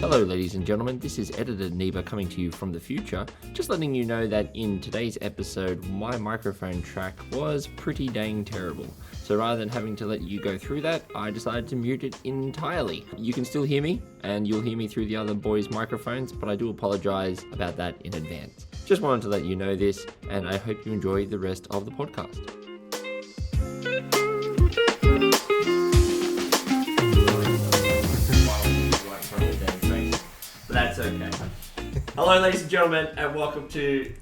Hello ladies and gentlemen, this is Editor Neba coming to you from the future, just letting you know that in today's episode my microphone track was pretty dang terrible. So rather than having to let you go through that, I decided to mute it entirely. You can still hear me, and you'll hear me through the other boys' microphones, but I do apologise about that in advance. Just wanted to let you know this, and I hope you enjoy the rest of the podcast. That's okay. Hello, ladies and gentlemen, and welcome to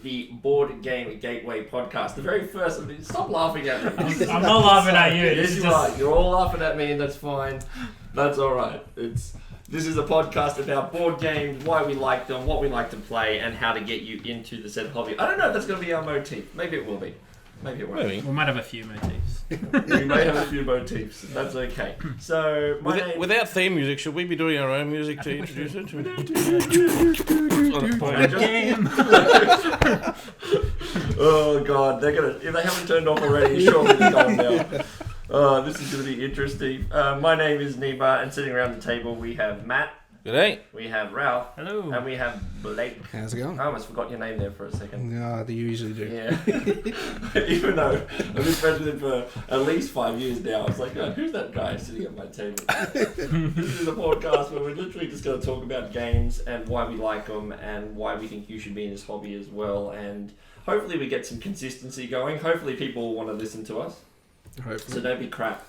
the Board Game Gateway podcast. The very first. Stop laughing at me. I'm not laughing at you. Yes, you are. You're all laughing at me, and that's fine. That's all right. This is a podcast about board games, why we like them, what we like to play, and how to get you into the said hobby. I don't know if that's going to be our motif. Maybe it will be. Maybe it won't. We might have a few motifs. We may have a few motifs. That's okay. So, without theme music, should we be doing our own music to introduce it? Oh god, they're gonna. If they haven't turned off already, surely they're gone now. This is gonna be interesting. My name is Neba, and sitting around the table we have Matt. Good day. We have Ralph. Hello. And we have Blake. How's it going? I almost forgot your name there for a second. No, they usually do. Yeah. Even though I've been friends with him for at least 5 years now, I was like, oh, who's that guy sitting at my table? This is a podcast where we're literally just going to talk about games and why we like them and why we think you should be in this hobby as well. And hopefully we get some consistency going. Hopefully people will want to listen to us. Hopefully. So don't be crap.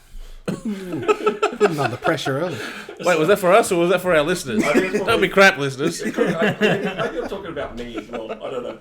Putting on the pressure early. Wait, was that for us or was that for our listeners? Don't be crap, listeners. Maybe I'm talking about me as well. I don't know.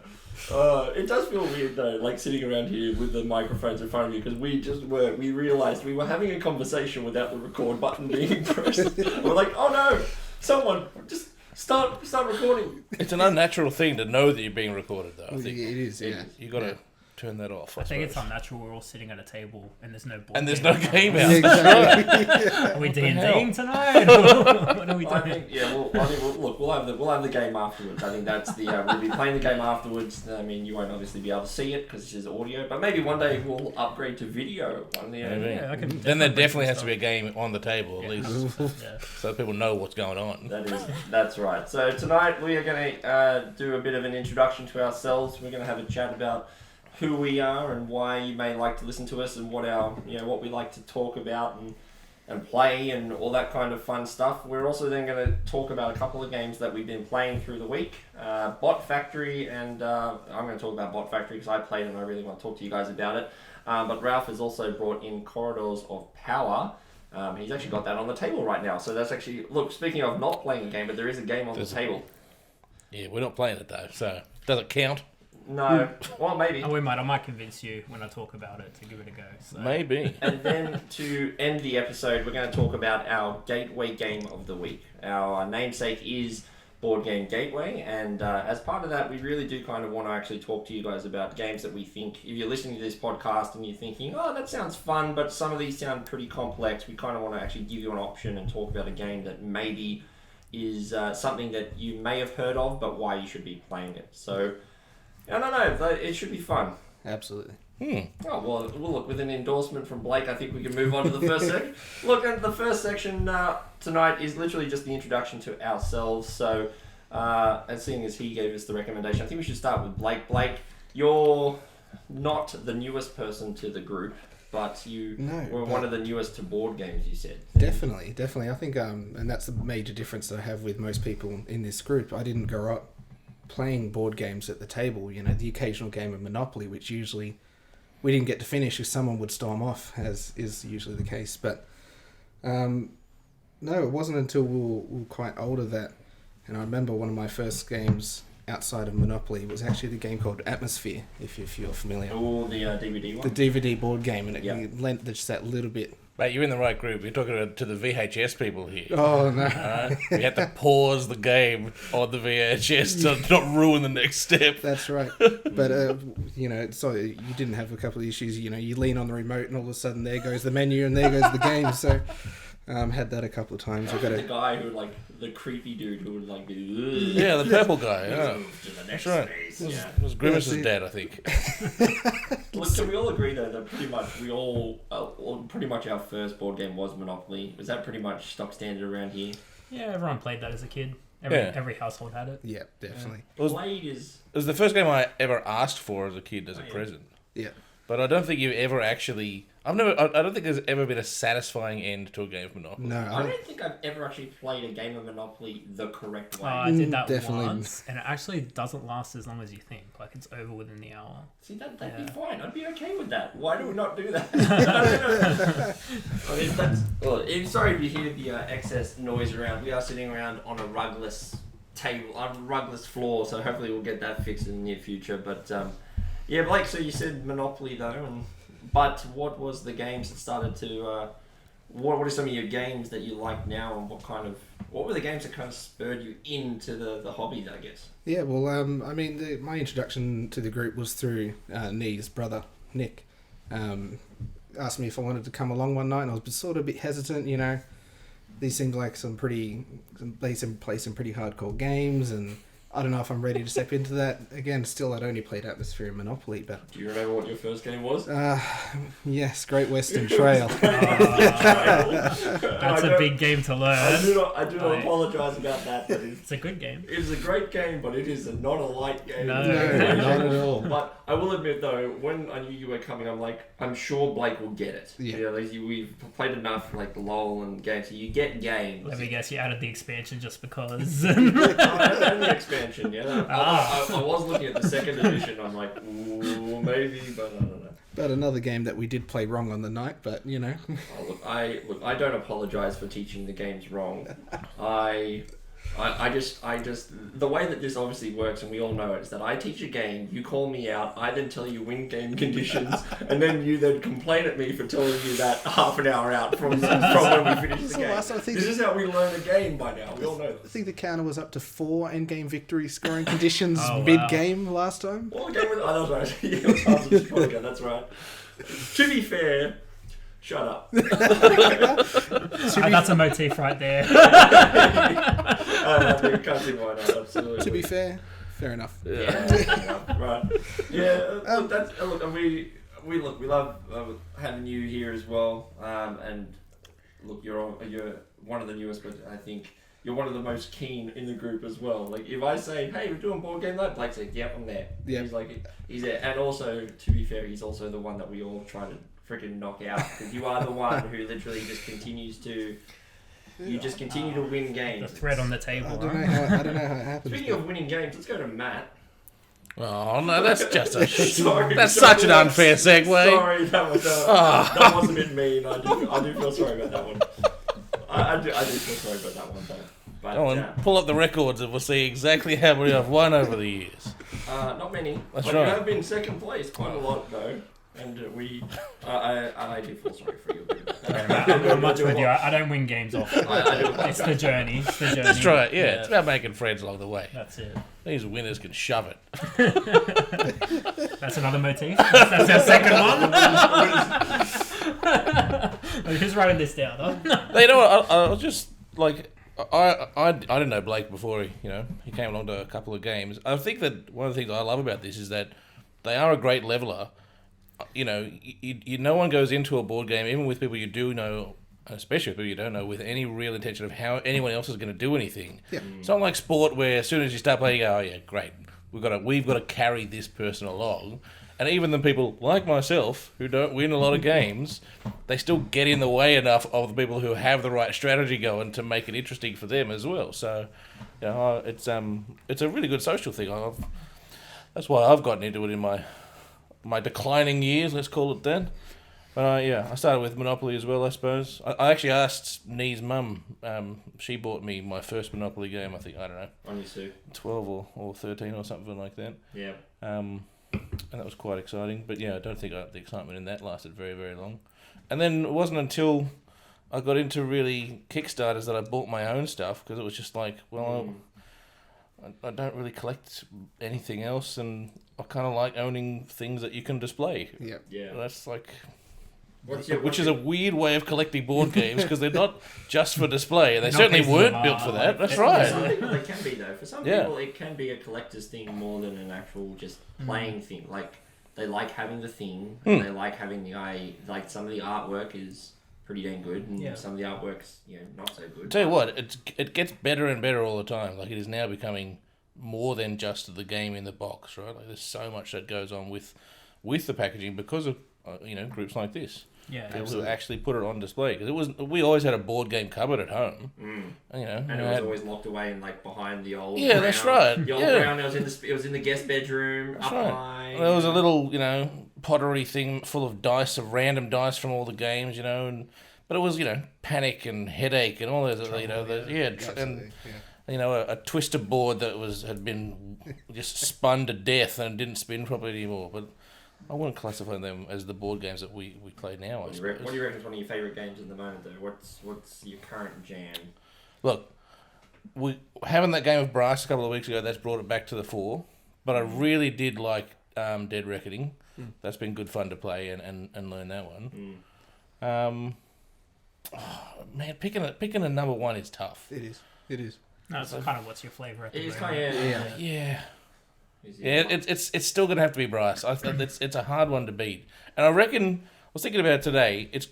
It does feel weird though, like sitting around here with the microphones in front of you, because we realised we were having a conversation without the record button being pressed. We're like, oh no, someone just start recording. It's an unnatural thing to know that you're being recorded, though. I think It is, yeah. you got to turn that off. I think it's unnatural. We're all sitting at a table and there's no board. And there's no game out. Yeah, exactly. Are we D&Ding tonight? What are we doing? I think we'll have the game afterwards. I think that's the we'll be playing the game afterwards. I mean, you won't obviously be able to see it because this is audio, but maybe one day we'll upgrade to video. Maybe. Yeah, Then there definitely has to be a game on the table at least, Yeah. so people know what's going on. That's right. So tonight we are going to do a bit of an introduction to ourselves. We're going to have a chat about who we are and why you may like to listen to us and what we like to talk about and play and all that kind of fun stuff. We're also then going to talk about a couple of games that we've been playing through the week. Bot Factory, and I'm going to talk about Bot Factory because I played it and I really want to talk to you guys about it. But Ralph has also brought in Corridors of Power. He's actually got that on the table right now. So that's actually, look, speaking of not playing a game, but there is a game on the table. Yeah, we're not playing it though, so does it count? No, well maybe. Oh, I might convince you when I talk about it to give it a go. So. Maybe. And then to end the episode, we're going to talk about our Gateway Game of the Week. Our namesake is Board Game Gateway, and as part of that, we really do kind of want to actually talk to you guys about games that we think, if you're listening to this podcast and you're thinking, oh, that sounds fun, but some of these sound pretty complex, we kind of want to actually give you an option and talk about a game that maybe is something that you may have heard of, but why you should be playing it. So, I don't know, it should be fun. Absolutely. Oh, well, look, with an endorsement from Blake, I think we can move on to the first section. Look, and the first section tonight is literally just the introduction to ourselves. So, and seeing as he gave us the recommendation, I think we should start with Blake. Blake, you're not the newest person to the group, but were one of the newest to board games, you said. Definitely. I think, and that's the major difference that I have with most people in this group. I didn't grow up playing board games at the table. You know, the occasional game of Monopoly, which usually we didn't get to finish if someone would storm off, as is usually the case. But no, it wasn't until we were quite older that, and I remember one of my first games outside of Monopoly was actually the game called Atmosphere, if you're familiar. Oh, the DVD one? The DVD board game, and it lent just that little bit. Mate, you're in the right group. You're talking to the VHS people here. Oh, no. You had to pause the game on the VHS to not ruin the next step. That's right. But, so you didn't have a couple of issues. You know, you lean on the remote and all of a sudden there goes the menu and there goes the game. So had that a couple of times. The guy who, like, the creepy dude who would, like, be... Yeah, the purple guy. Yeah. To the next That's right. space. It was Grimace's dad, I think. Look, can we all agree, though, that pretty much our first board game was Monopoly? Was that pretty much stock standard around here? Yeah, everyone played that as a kid. Yeah. Every household had it. Yeah, definitely. Blade is... It was the first game I ever asked for as a kid as a present. Yeah. But I don't think you've ever actually... I don't think there's ever been a satisfying end to a game of Monopoly. No, I don't think I've ever actually played a game of Monopoly the correct way. I did that Definitely. once, and it actually doesn't last as long as you think. Like, it's over within the hour. See, that'd be fine. I'd be okay with that. Why do we not do that? I mean, that's... Well, sorry if you hear the excess noise around. We are sitting around on a rugless table, on a rugless floor, so hopefully we'll get that fixed in the near future. But, yeah, Blake, so you said Monopoly, though, but what was the games that started to... What are some of your games that you like now, and what were the games that kind of spurred you into the hobby, I guess? Yeah, well, I mean, my introduction to the group was through Nee's brother, Nick. Asked me if I wanted to come along one night, and I was sort of a bit hesitant, you know. These seemed like play some pretty hardcore games, and I don't know if I'm ready to step into that. Again, still, I'd only played Atmosphere and Monopoly, but... Do you remember what your first game was? Yes, Great Western Trail. That's a big game to learn. I do not apologise about that. But It's a good game. it is a great game, but it is not a light game. No. No, not at all. But I will admit, though, when I knew you were coming, I'm sure Blake will get it. Yeah. We've played enough, LOL and games, so you get games. Let me guess, you added the expansion just because. And the expansion, yeah. I was looking at the second edition. I'm like, ooh, maybe, but I don't know. But another game that we did play wrong on the night, but, you know. I don't apologise for teaching the games wrong. I just the way that this obviously works, and we all know it, is that I teach a game, you call me out, I then tell you win game conditions, and then you then complain at me for telling you that half an hour out from when we finish the game. This is how we learn a game by now. We all know I this. think the counter was up to 4 endgame victory scoring conditions Oh, wow. mid-game last time. Well, the game was... Oh, that's right. Yeah, it was half of Chicago, that's right. To be fair... Shut up. That's a motif right there. You can't see why not, absolutely. To be fair enough. Yeah, right. Yeah, and we love having you here as well. And look, you're one of the newest, but I think you're one of the most keen in the group as well. Like, if I say, "Hey, we're doing board game night," Blake's like, "Yep, I'm there." Yeah. He's there. And also, to be fair, he's also the one that we all try to freaking knock out, because you are the one who literally just continues to... You just continue to win games. The thread on the table. I don't know how it happens. Speaking of winning games, let's go to Matt. Oh, no, that's just a... Sorry, that's such an unfair segue. Sorry, that was a bit mean. I do feel sorry about that one. I do feel sorry about that one, though. But, Go on, pull up the records and we'll see exactly how many I've won over the years. Not many. That's but right. You have been second place quite a lot, though. And I do feel sorry for you. I'm much with you. I don't win games often. It's the journey. That's right, yeah. It's about making friends along the way. That's it. These winners can shove it. That's another motif. That's our second one. Who's writing this down? Huh? You know what? I was just like... I didn't know Blake before he came along to a couple of games. I think that one of the things I love about this is that they are a great leveler. You know, no one goes into a board game, even with people you do know, especially with people you don't know, with any real intention of how anyone else is going to do anything. Yeah. It's not like sport where as soon as you start playing, you go, oh yeah, great, we've got to carry this person along. And even the people like myself who don't win a lot of games, they still get in the way enough of the people who have the right strategy going to make it interesting for them as well. So, you know, it's a really good social thing. That's why I've gotten into it in my declining years, let's call it then. But I started with Monopoly as well, I suppose. I actually asked Nee's mum. She bought me my first Monopoly game, I think, I don't know. On you, Sue. 12 or 13 or something like that. Yeah. And that was quite exciting. But yeah, I don't think the excitement in that lasted very, very long. And then it wasn't until I got into really Kickstarters that I bought my own stuff, because it was just like, well, I don't really collect anything else, and I kind of like owning things that you can display. Yeah. Yeah. That's like... Which is a weird way of collecting board games, because they're not just for display. And they certainly weren't built for that. That's For right. some people they can be, though. For some people it can be a collector's thing more than an actual just playing thing. Like, they like having the thing, they like having the some of the artwork is pretty dang good, and some of the artwork's not so good. Tell you what, it gets better and better all the time. Like, it is now becoming more than just the game in the box, right? Like, there's so much that goes on with the packaging because of groups like this. Yeah, People who actually put it on display, because we always had a board game cupboard at home, and it was always locked away in behind the old. Yeah, that's right. The old ground. It was in the guest bedroom. That's up right. high. There was a little pottery thing full of random dice from all the games, but it was panic and headache and all those a twister board that had been just spun to death and didn't spin properly anymore, but. I wouldn't classify them as the board games that we play now. What do you reckon is one of your favourite games at the moment, though? What's your current jam? Look, having that game of Brass a couple of weeks ago, that's brought it back to the fore. But I really did like Dead Reckoning. That's been good fun to play and learn that one. Man, picking a number one is tough. It is. That's kind of what's your flavour at the moment. It's kind of Yeah, it's still gonna have to be Bryce. I think it's a hard one to beat, and I reckon I was thinking about it today. It's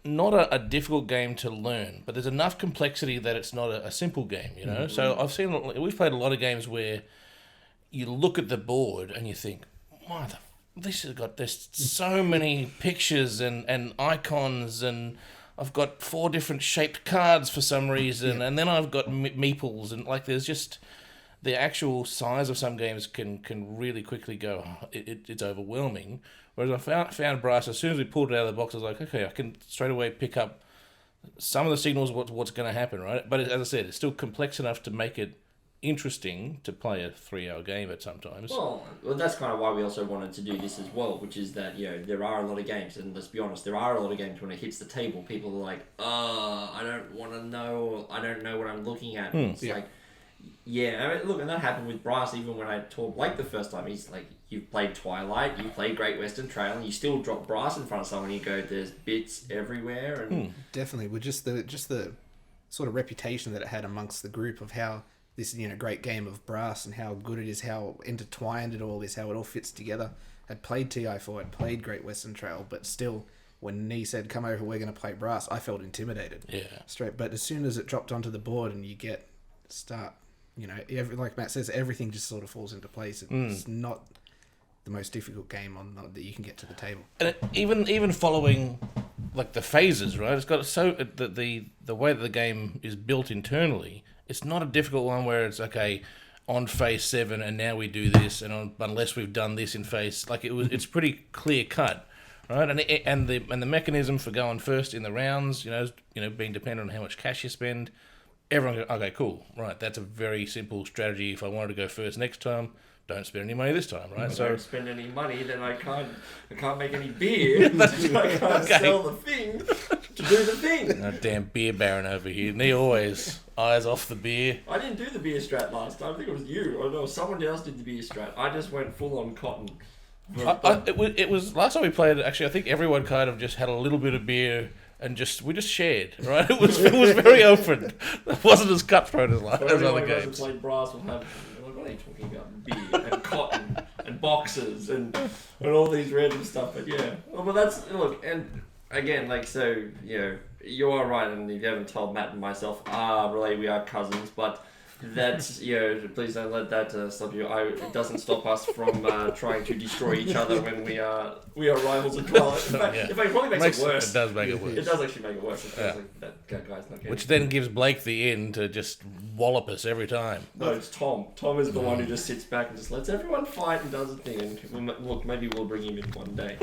not a difficult game to learn, but there's enough complexity that it's not a simple game. So we've played a lot of games where you look at the board and you think, there's so many pictures and icons and. I've got 4 different shaped cards for some reason, and then I've got meeples, and there's just the actual size of some games can really quickly go. It's overwhelming. Whereas I found Bryce, as soon as we pulled it out of the box, I was like, okay, I can straight away pick up some of the signals what's going to happen, right? But as I said, it's still complex enough to make it interesting to play a 3-hour game at sometimes. Well, that's kind of why we also wanted to do this as well, which is that there are a lot of games, and let's be honest, there are a lot of games when it hits the table, people are like, I don't want to know, I don't know what I'm looking at. It's like, look, and that happened with Bryce. Even when I taught Blake the first time, he's like, you've played Twilight, you played Great Western Trail, and you still drop Bryce in front of someone, and you go, there's bits everywhere, and definitely with just the sort of reputation that it had amongst the group of how this great game of Brass and how good it is, how intertwined it all is, how it all fits together. I'd played TI4, I'd played Great Western Trail, but still, when Nee said, come over, we're going to play Brass, I felt intimidated. Yeah. Straight. But as soon as it dropped onto the board and you like Matt says, everything just sort of falls into place. It's not the most difficult game that you can get to the table. And even following the phases, right? It's got the way that the game is built internally. It's not a difficult one where it's okay on phase 7 and now we do this unless we've done this in phase it's pretty clear cut, right? And the mechanism for going first in the rounds, being dependent on how much cash you spend. Everyone goes, okay, cool, right? That's a very simple strategy. If I wanted to go first next time, don't spend any money this time, right? If I don't spend any money, then I can't make any beer. I can't sell the thing to do the thing. No damn beer baron over here. And he always eyes off the beer. I didn't do the beer strat last time. I think it was you. Or no, someone else did the beer strat. I just went full on cotton. It was last time we played. Actually, I think everyone kind of just had a little bit of beer. And we just shared, right? It was very open. It wasn't as cutthroat as other games. Played Brass will have. What are you talking about? Beer and cotton and boxes and all these random stuff. But yeah, well, that's and again, you are right, and if you haven't told Matt and myself, really, we are cousins, but. That's please don't let that stop you. It doesn't stop us from trying to destroy each other when we are rivals as well. In fact, it probably makes it worse. It does make it worse. It does actually make it worse. It feels like that guy's not getting. Which then gives Blake the in to just wallop us every time. No, it's Tom. Tom is the one who just sits back and just lets everyone fight and does a thing. And maybe we'll bring him in one day.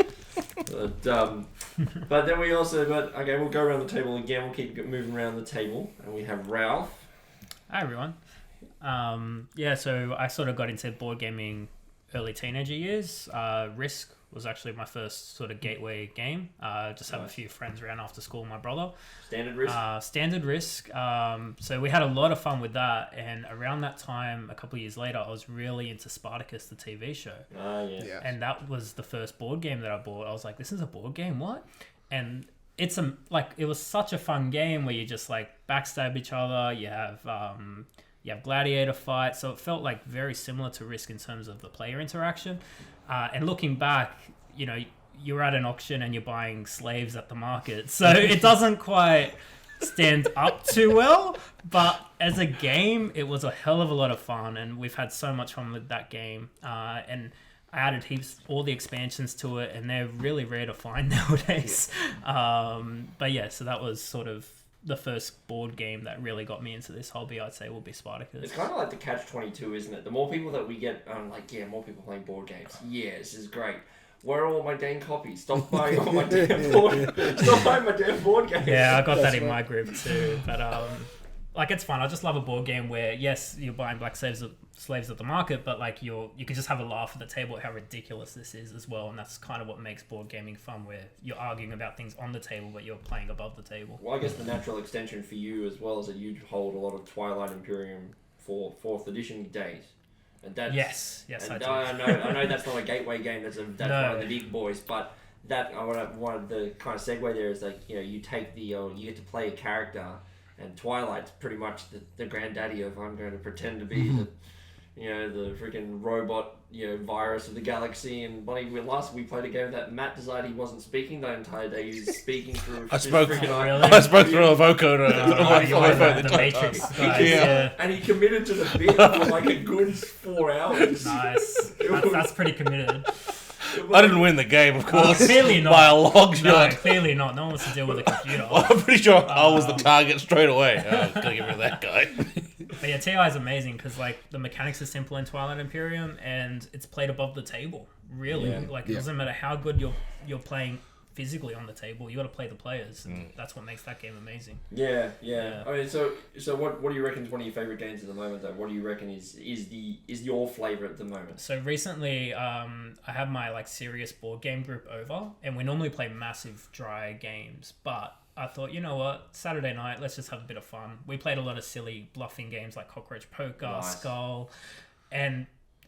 But then we also we'll go around the table again. We'll keep moving around the table, and we have Ralph. Hi everyone. So I sort of got into board gaming early teenager years. Risk was actually my first sort of gateway game. Just have a few friends around after school, my brother. Standard Risk? Standard Risk. So we had a lot of fun with that. And around that time, a couple of years later, I was really into Spartacus, the TV show. Yeah. And that was the first board game that I bought. I was like, this is a board game? What? And it was such a fun game where you just backstab each other. You have gladiator fights, so it felt very similar to Risk in terms of the player interaction. And looking back, you're at an auction and you're buying slaves at the market. So it doesn't quite stand up too well, but as a game, it was a hell of a lot of fun, and we've had so much fun with that game. And I added all the expansions to it, and they're really rare to find nowadays. But yeah, so that was sort of the first board game that really got me into this hobby. I'd say will be Spartacus. It's kind of like the catch-22, isn't it? The more people that we get, more people playing board games. Yeah, this is great. Where are all my dang copies? Stop buying all my damn board. Stop buying my damn board games. Yeah, I got that in my group too. But it's fun. I just love a board game where yes, you're buying black slaves at the market, but like you can just have a laugh at the table at how ridiculous this is as well, and that's kind of what makes board gaming fun, where you're arguing about things on the table, but you're playing above the table. Well, I guess the natural extension for you as well is that you hold a lot of Twilight Imperium for 4th edition days. And that's, yes, and I do. I know that's not a gateway game. That's one of the big boys. But that one of the kind of segue there is like you take you get to play a character, and Twilight's pretty much the granddaddy of I'm going to pretend to be the freaking robot virus of the galaxy. And last we played a game that Matt decided he wasn't speaking the entire day. He was speaking through. I spoke through a vocoder. The Matrix guys. Yeah. And he committed to the bit for like a good 4 hours. Nice. That's pretty committed. I didn't win the game, of course. Clearly not. By a long shot. No, clearly not. No one wants to deal with a computer. Well, I'm pretty sure I was the target straight away. Gotta get rid of that guy. But yeah, TI is amazing because like the mechanics are simple in Twilight Imperium, and it's played above the table. Really, it doesn't matter how good you're playing physically on the table. You got to play the players, and that's what makes that game amazing. Yeah. I mean, so what do you reckon is one of your favorite games at the moment, though? What do you reckon is your flavor at the moment? So recently, I have my like serious board game group over, and we normally play massive dry games, but I thought, you know what, Saturday night, let's just have a bit of fun. We played a lot of silly bluffing games like Cockroach Poker, Skull, and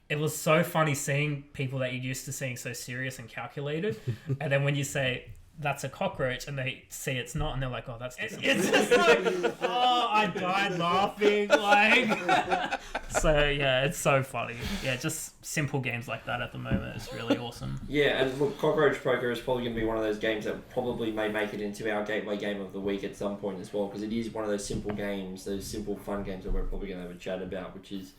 it was so funny seeing people that you're used to seeing so serious and calculated, and then when you say that's a cockroach and they see it's not, and they're like, oh, that's disappointing. It's just like, oh, I died laughing, like. So yeah, it's so funny. Yeah, just simple games like that at the moment is really awesome. Yeah, and look, Cockroach Poker is probably going to be one of those games that probably may make it into our gateway game of the week at some point as well, because it is one of those simple games, those simple fun games that we're probably going to have a chat about, which is.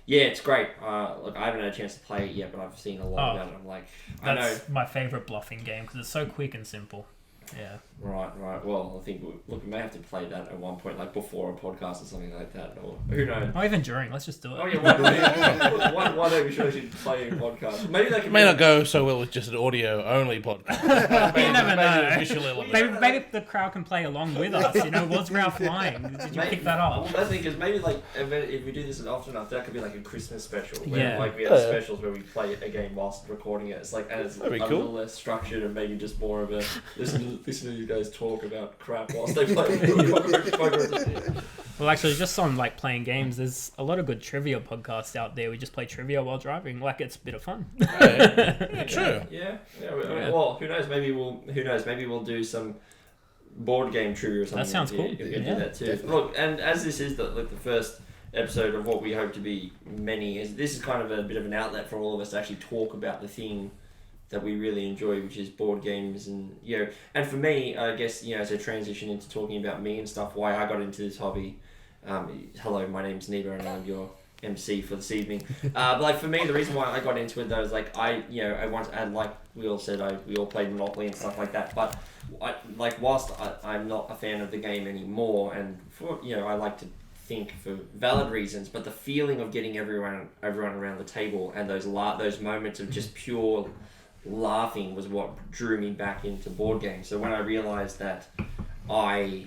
Yeah, it's great. Look, I haven't had a chance to play it yet, but I've seen a lot about it. I'm like, I know. That's my favourite bluffing game because it's so quick and simple. Yeah. Right. Well, I think we may have to play that at one point, like before a podcast or something like that, or who knows? Or even during. Let's just do it. Oh yeah, one day we should play a podcast. Maybe that may not go so well with just an audio only podcast. You never know. Maybe the crowd can play along with us. What's Ralph flying? Did you pick that up? Well, that's because maybe like if we do this often enough, that could be like a Christmas special. Where, like we have specials where we play a game whilst recording it. It's like and it's a little less structured and maybe just more of a listen to you guys talk about crap whilst they play. Well, actually, just on like playing games, there's a lot of good trivia podcasts out there. We just play trivia while driving. Like it's a bit of fun. True. Yeah. Well, who knows? Maybe we'll do some board game trivia or something. That sounds cool. You can do that too. Definitely. Look, and as this is the first episode of what we hope to be many, this is kind of a bit of an outlet for all of us to actually talk about the thing that we really enjoy, which is board games. And and for me, I guess as I transition into talking about me and stuff, why I got into this hobby. Hello, my name's Neva and I'm your MC for this evening. But like for me, the reason why I got into it though is like I once, and like we all said, we all played Monopoly and stuff like that. But whilst I'm not a fan of the game anymore, and for I like to think for valid reasons, but the feeling of getting everyone around the table and those moments of just pure laughing was what drew me back into board games. So when I realized that I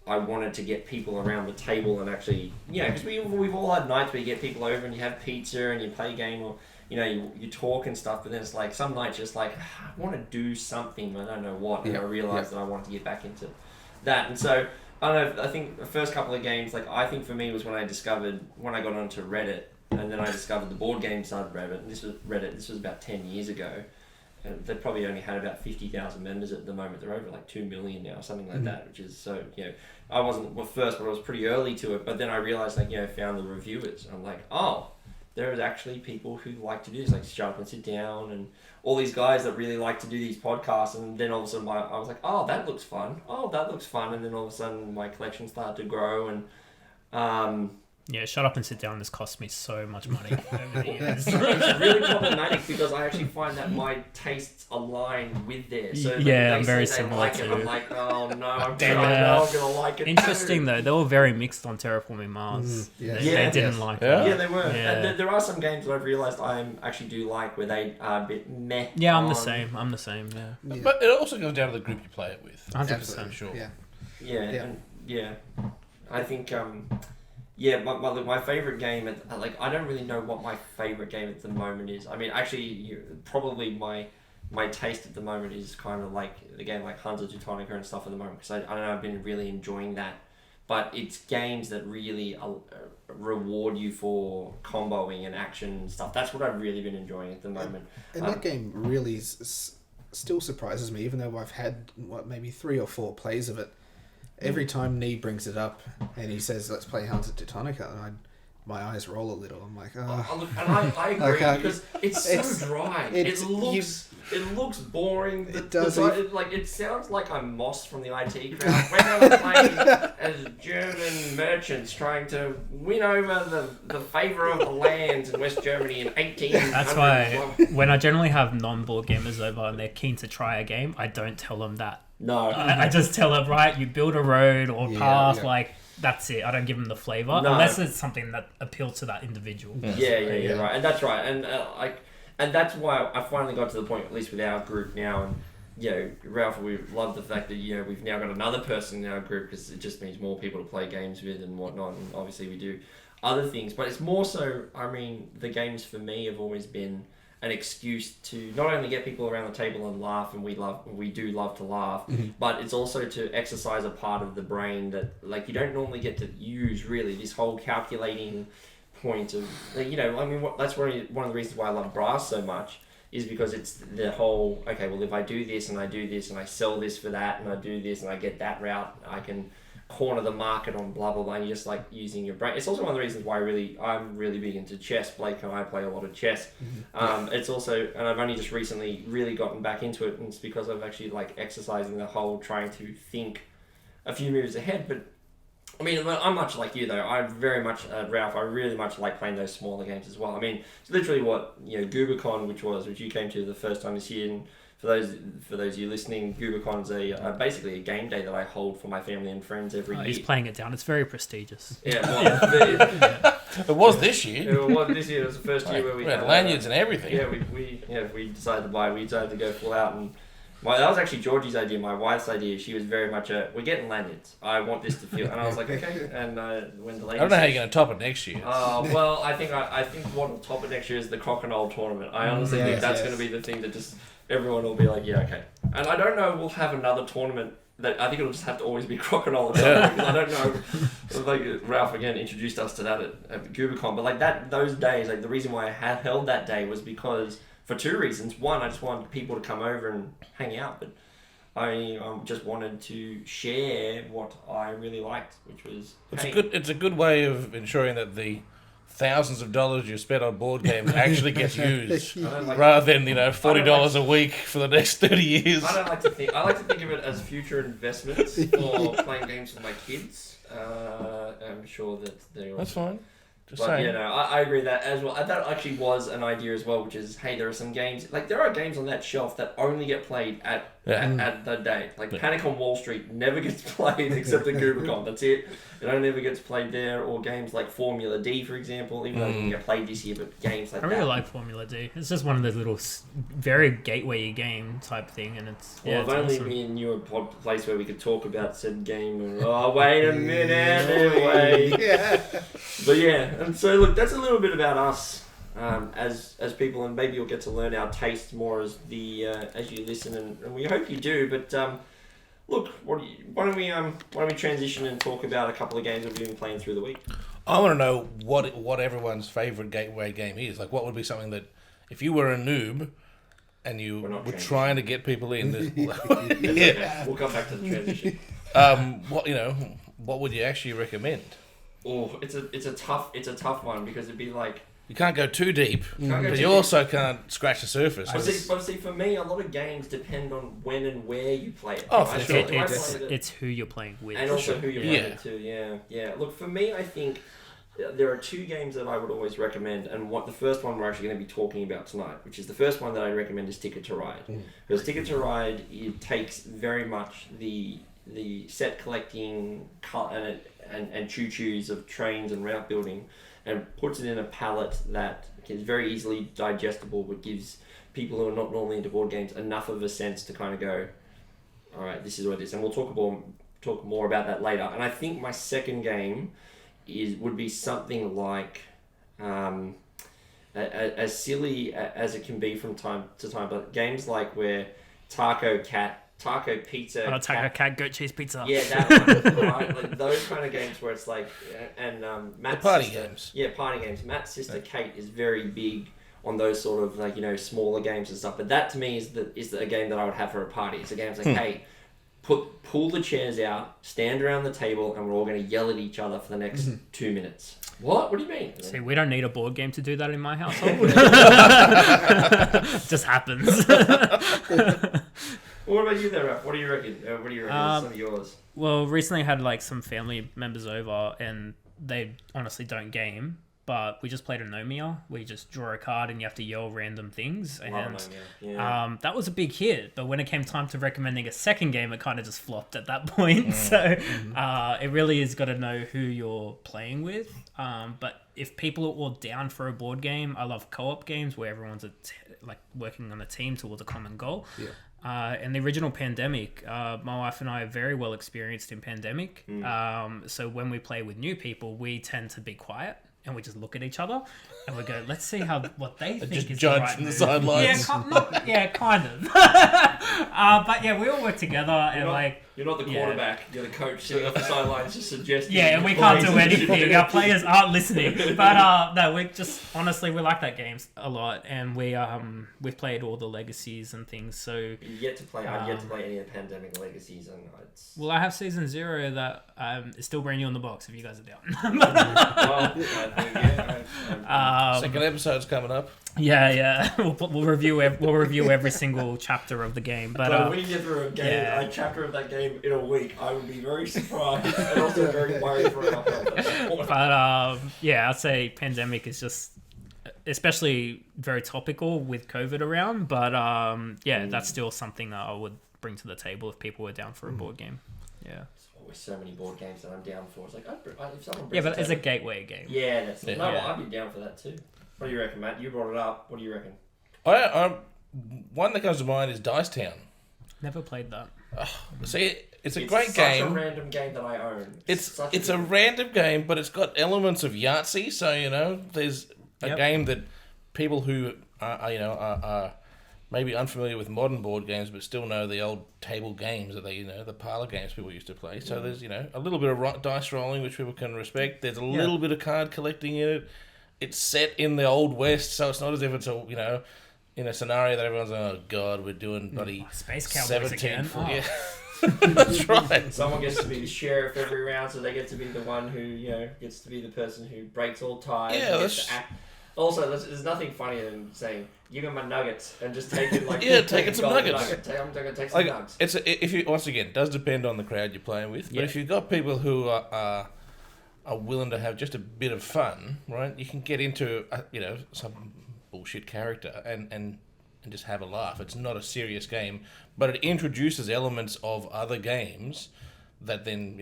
wanted to get people around the table and actually, because we've all had nights where you get people over and you have pizza and you play a game or, you talk and stuff, but then it's like some nights just like, I want to do something, but I don't know what. And I realized that I wanted to get back into that. And so, I don't know, I think the first couple of games, like I think for me was when I got onto Reddit, and then I discovered the board game side of Reddit, and this was about 10 years ago. And they probably only had about 50,000 members at the moment. They're over like 2 million now, something like that, which is so, I wasn't first, but I was pretty early to it. But then I realized, found the reviewers. I'm like, oh, there is actually people who like to do this, like shut up and sit down, and all these guys that really like to do these podcasts. And then all of a sudden, I was like, oh, that looks fun. Oh, that looks fun. And then all of a sudden, my collection started to grow, and Yeah, shut up and sit down. This cost me so much money over the years. it's really problematic because I actually find that my tastes align with theirs. So Yeah, they I'm say very they similar like it, too. I'm like, oh no, I'm Damn gonna, it. know I'm gonna like it. Interesting too. though, they were very mixed on Terraforming Mars. Yeah. They Yeah. didn't Yes. like Yeah? it. Yeah, they were. Yeah. And there are some games that I've realised I actually do like where they are a bit meh. Yeah, I'm the on- same. I'm the same. Yeah, Yeah. But it also comes down to the group you play it with. 100%. Absolutely, sure. Yeah. Yeah, Yeah. and yeah. I think my favourite game like I don't really know what my favourite game at the moment is. I mean, actually, probably my taste at the moment is kind of like the game like Hunter Teutonica and stuff at the moment because I don't know, I've been really enjoying that. But it's games that really reward you for comboing and action and stuff. That's what I've really been enjoying at the moment. And that game really still surprises me, even though I've had maybe 3 or 4 plays of it. Every time Nee brings it up and he says, "Let's play Hunter Teutonica," and my eyes roll a little. I'm like, oh. And I agree Okay. because it's so dry. It looks boring. It does. It sounds like I'm Moss from the IT crowd when I was playing as German merchants trying to win over the favour of the lands in West Germany in 1800. That's why when I generally have non-board gamers over and they're keen to try a game, I don't tell them that. No. I just tell them, right, you build a road or Yeah, path, yeah. like that's it. I don't give them the flavour No. unless it's something that appeals to that individual. Yeah, right, and that's right, and that's why I finally got to the point, at least with our group now, and Ralph, we love the fact that we've now got another person in our group because it just means more people to play games with and whatnot, and obviously we do other things, but it's more so. I mean, the games for me have always been an excuse to not only get people around the table and laugh, and we do love to laugh, but it's also to exercise a part of the brain that like you don't normally get to use, really, this whole calculating point of that's one of the reasons why I love Brass so much is because it's the whole, okay, well if I do this and I do this and I sell this for that and I do this and I get that route, I can corner the market on blah blah blah, and you just like using your brain. It's also one of the reasons why I'm really big into chess. Blake and I play a lot of chess. It's also, and I've only just recently really gotten back into it, and it's because I've actually like exercising the whole trying to think a few moves ahead. But I mean, I'm much like you though. I very much, Ralph, I really much like playing those smaller games as well. I mean, it's literally what GuberCon, which you came to the first time this year, and for those of you listening, GuberCon's basically a game day that I hold for my family and friends every year. He's playing it down. It's very prestigious. Yeah, well, It was this year. it was this year. It was the first year where We had lanyards and everything. Yeah, we decided to go full out, and that was actually Georgie's idea. My wife's idea. She was very much we're getting lanyards. I want this to feel, and I was like, okay. And when the lady I don't know how you're going to top it next year. well, I think what will top it next year is the Crocodile tournament. I honestly think that's going to be the thing that just everyone will be like, yeah, okay. And I don't know, we'll have another tournament that I think it'll just have to always be Crocodile or something, because I don't know. Like Ralph again introduced us to that at GuberCon, but like those days, like the reason why I had held that day was because for 2 reasons. One, I just wanted people to come over and hang out, but I just wanted to share what I really liked, which was It's a good way of ensuring that the thousands of dollars you spent on board games actually gets used, rather than $40 a week for the next 30 years. I like to think of it as future investments for playing games with my kids. I'm sure that they're. That's fine. Just But saying. I agree with that as well. That actually was an idea as well, which is, hey, there are some games, like there are games on that shelf that only get played at the day. Like Panic on Wall Street never gets played except at GuberCon. That's it. It only ever gets played there. Or games like Formula D, for example, even though it didn't get played this year, but games like I that. really like Formula D. It's just one of those little, very gateway game type thing, and it's Well, if it's only awesome. me and you were a place where we could talk about said game. And, oh, wait a minute, wait. Yeah. But yeah, and so look, that's a little bit about us as people, and maybe you'll get to learn our taste more as you listen, and we hope you do. But look, why don't we transition and talk about a couple of games that we've been playing through the week? I want to know what everyone's favourite gateway game is. Like, what would be something that, if you were a noob and you were trying to get people in, Yeah, we'll come back to the transition. what would you actually recommend? Oh, it's a tough one, because it'd be like, You can't go too deep, Can't go but too you deep. also can't scratch the surface. But see, for me, a lot of games depend on when and where you play it. Oh, for I sure. think I It's played it- it's who you're playing with. and also who you're playing Yeah. it to. Yeah. Look, for me, I think there are two games that I would always recommend, and the first one we're actually going to be talking about tonight, which is the first one that I recommend is Ticket to Ride, because Ticket to Ride it takes very much the set collecting and choo-choos of trains and route building, and puts it in a palette that is very easily digestible, but gives people who are not normally into board games enough of a sense to kind of go, all right, this is what it is, and we'll talk more about that later. And I think my second game would be something like as silly as it can be from time to time, but games like where Taco Pizza, Taco Cat Goat Cheese Pizza. yeah, that one, right? Like those kind of games where it's like, and Matt's The party sister, games. yeah, party games. Matt's sister Kate is very big on those sort of like smaller games and stuff. But that to me is a game that I would have for a party. It's a game that's like, hey, pull the chairs out, stand around the table, and we're all going to yell at each other for the next 2 minutes. What? What do you mean? See, we don't need a board game to do that in my household. Just happens. What about you there, Ralph? What do you reckon? What do you reckon? Some of yours. Well, recently I had like some family members over, and they honestly don't game. But we just played Anomia. We just draw a card and you have to yell random things. And that was a big hit. But when it came time to recommending a second game, it kind of just flopped at that point. So it really is got to know who you're playing with. But if people are all down for a board game, I love co-op games where everyone's like working on a team towards a common goal. Yeah. In the original Pandemic, my wife and I are very well experienced in Pandemic. So when we play with new people, we tend to be quiet. And we just look at each other, and we go, "Let's see what they think just is judge the right from the move." sidelines. Kind of. But yeah, we all work together, You're not the quarterback. You're the coach sitting off the sidelines just suggesting. Yeah, and we can't do anything. Our players aren't listening. But no, we just honestly we like that game a lot, and we've played all the legacies and things. So I've yet to play any of the Pandemic legacies, and it's. Well, I have Season 0 that is still brand new in the box. If you guys are down. Second episode's coming up. Yeah. We'll review every single chapter of the game. But if we get through a chapter of that game in a week, I would be very surprised and also very worried for our health. But I'd say Pandemic is just especially very topical with COVID around. But that's still something that I would bring to the table if people were down for a board game. Yeah. There's always so many board games that I'm down for. It's like if someone Yeah, brings but it's a gateway game. Yeah, that's Yeah. no. Well, I'd be down for that too. What do you reckon, Matt? You brought it up. What do you reckon? One that comes to mind is Dice Town. Never played that. See, it's a great such game. a random game that I own. It's a random game, but it's got elements of Yahtzee. So there's a game that people who are maybe unfamiliar with modern board games, but still know the old table games that the parlor games people used to play. So there's a little bit of dice rolling, which people can respect. There's a little bit of card collecting in it. It's set in the Old West, so it's not as if it's in a scenario that everyone's oh god, we're doing bloody Space Cowboys again. Yeah. That's right. Someone gets to be the sheriff every round, so they get to be the one who gets to be the person who breaks all ties. Yeah, and gets to act. Also, there's nothing funnier than saying, "Give me my nuggets," and just taking taking some nuggets. I'm going to take some nuggets. Once again, it does depend on the crowd you're playing with. But if you've got people who are willing to have just a bit of fun, right? You can get into some bullshit character and just have a laugh. It's not a serious game, but it introduces elements of other games that then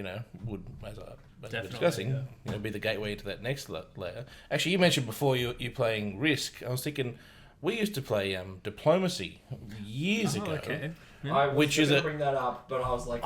would, as I was discussing, be the gateway to that next layer. Actually, you mentioned before you're playing Risk. I was thinking we used to play Diplomacy years ago. Okay. I was Which going is to bring that up, but I was like,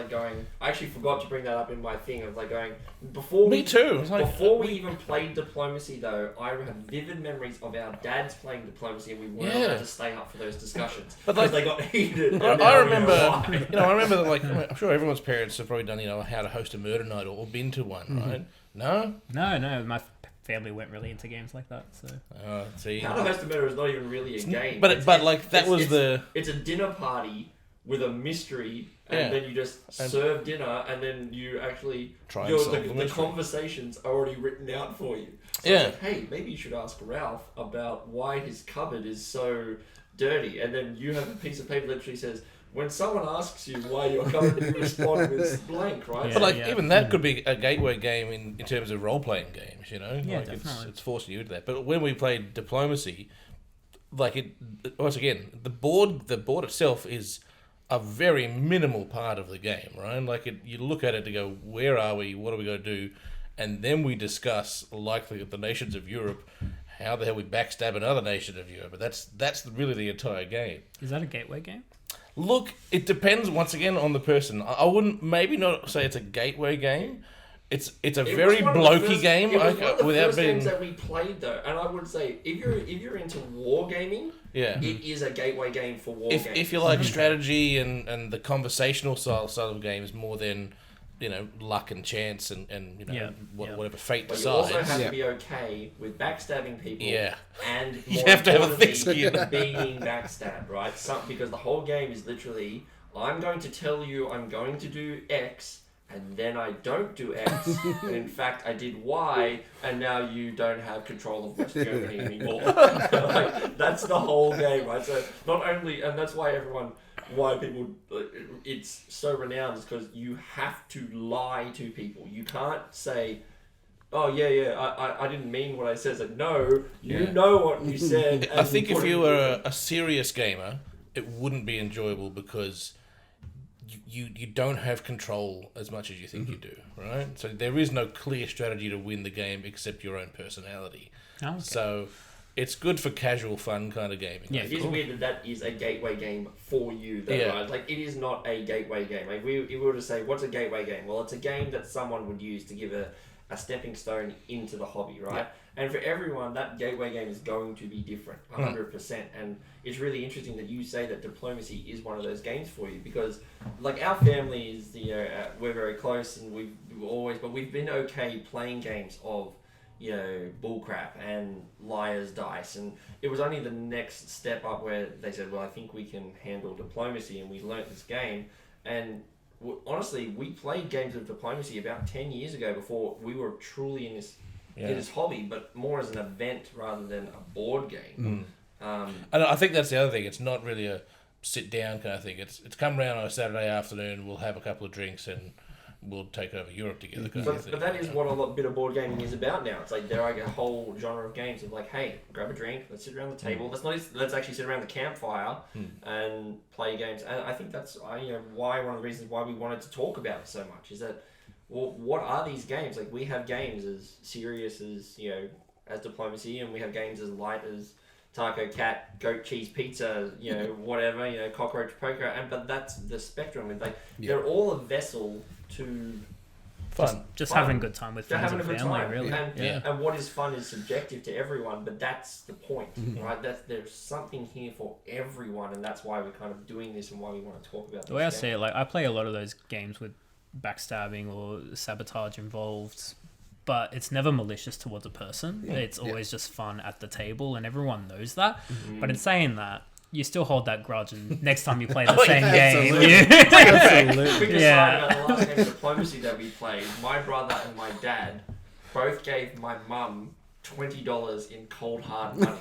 going. I actually forgot to bring that up in my thing. I was like going before. Me too. Before we even played Diplomacy, though, I have vivid memories of our dads playing Diplomacy, and we weren't allowed to stay up for those discussions because they got heated. I remember. I remember that. I'm sure everyone's parents have probably done how to host a murder night or been to one, right? No. My family weren't really into games like that. So How to Host a Murder is not even really a game. But that was it's a dinner party with a mystery, and Yeah. then you just serve dinner, and then you actually Try and solve the the mystery. conversation's already written out for you. So Yeah. it's like, hey, maybe you should ask Ralph about why his cupboard is so dirty, and then you have a piece of paper that literally says, when someone asks you why your cupboard, you respond with blank, right? Yeah. But like even that could be a gateway game in terms of role playing games, you know. Yeah, like definitely. it's forcing you into that. But when we played diplomacy, like it once again, the board itself is a very minimal part of the game, right? Like you look at it to go, where are we? What are we going to do? And then we discuss likely the nations of Europe, how the hell we backstab another nation of Europe. But that's really the entire game. Is that a gateway game? Look, it depends once again on the person. I wouldn't maybe not say it's a gateway game. It's a It very was one of the blokey first- game. It was one of the without first being games that we played though, and I would say if you're into wargaming, yeah. it is a gateway game for war games. If you like strategy and the conversational style of games more than luck and chance and you know Yeah. whatever fate But you also decides. have to be okay with backstabbing people. Yeah. And You more have to have a thick importantly, skin. being backstabbed, right? Because the whole game is literally, I'm going to tell you I'm going to do X, and then I don't do X, and in fact I did Y, and now you don't have control of West Germany anymore. Like, that's the whole game, right? So not only, and that's why people, it's so renowned, is because you have to lie to people. You can't say, oh I didn't mean what I said. It's like, no, you know what you said. I and think put if it you in were the- a serious gamer, it wouldn't be enjoyable because you don't have control as much as you think you do, right? So there is no clear strategy to win the game except your own personality. Oh, okay. So it's good for casual fun kind of gaming. Yeah, It is weird that is a gateway game for you, though, Yeah. right? Like, it is not a gateway game. Like, if we were to say, what's a gateway game? Well, it's a game that someone would use to give a stepping stone into the hobby, right? Yeah. And for everyone, that gateway game is going to be different, 100%. And it's really interesting that you say that diplomacy is one of those games for you, because, like, our family is, we're very close, and we've been okay playing games of, bullcrap and liar's dice, and it was only the next step up where they said, well, I think we can handle diplomacy, and we learnt this game. And honestly, we played games of diplomacy about 10 years ago before we were truly in this hobby, but more as an event rather than a board game. And I think that's the other thing. It's not really a sit down kind of thing. It's come round on a Saturday afternoon. We'll have a couple of drinks and we'll take over Europe together. Kind of thing. But that is what a bit of board gaming is about now. It's like there are a whole genre of games of like, hey, grab a drink, let's sit around the table. Let's actually sit around the campfire and play games. And I think that's why one of the reasons why we wanted to talk about it so much is that, well, what are these games? Like, we have games as serious as as diplomacy, and we have games as light as taco, cat, goat cheese pizza, whatever, cockroach poker, but that's the spectrum. And they're all a vessel to Fun. Just Fun. having a good time with They're friends having a and good family, time. really. And, and what is fun is subjective to everyone, but that's the point, right? There's something here for everyone, and that's why we're kind of doing this and why we want to talk about The way I see it, like, I play a lot of those games with backstabbing or sabotage involved, but it's never malicious towards a person. It's always just fun at the table, and everyone knows that. But in saying that, you still hold that grudge, and next time you play the same game, Absolutely. Quick aside Yeah. about the last game of diplomacy that we played, my brother and my dad both gave my mum $20 in cold hard money.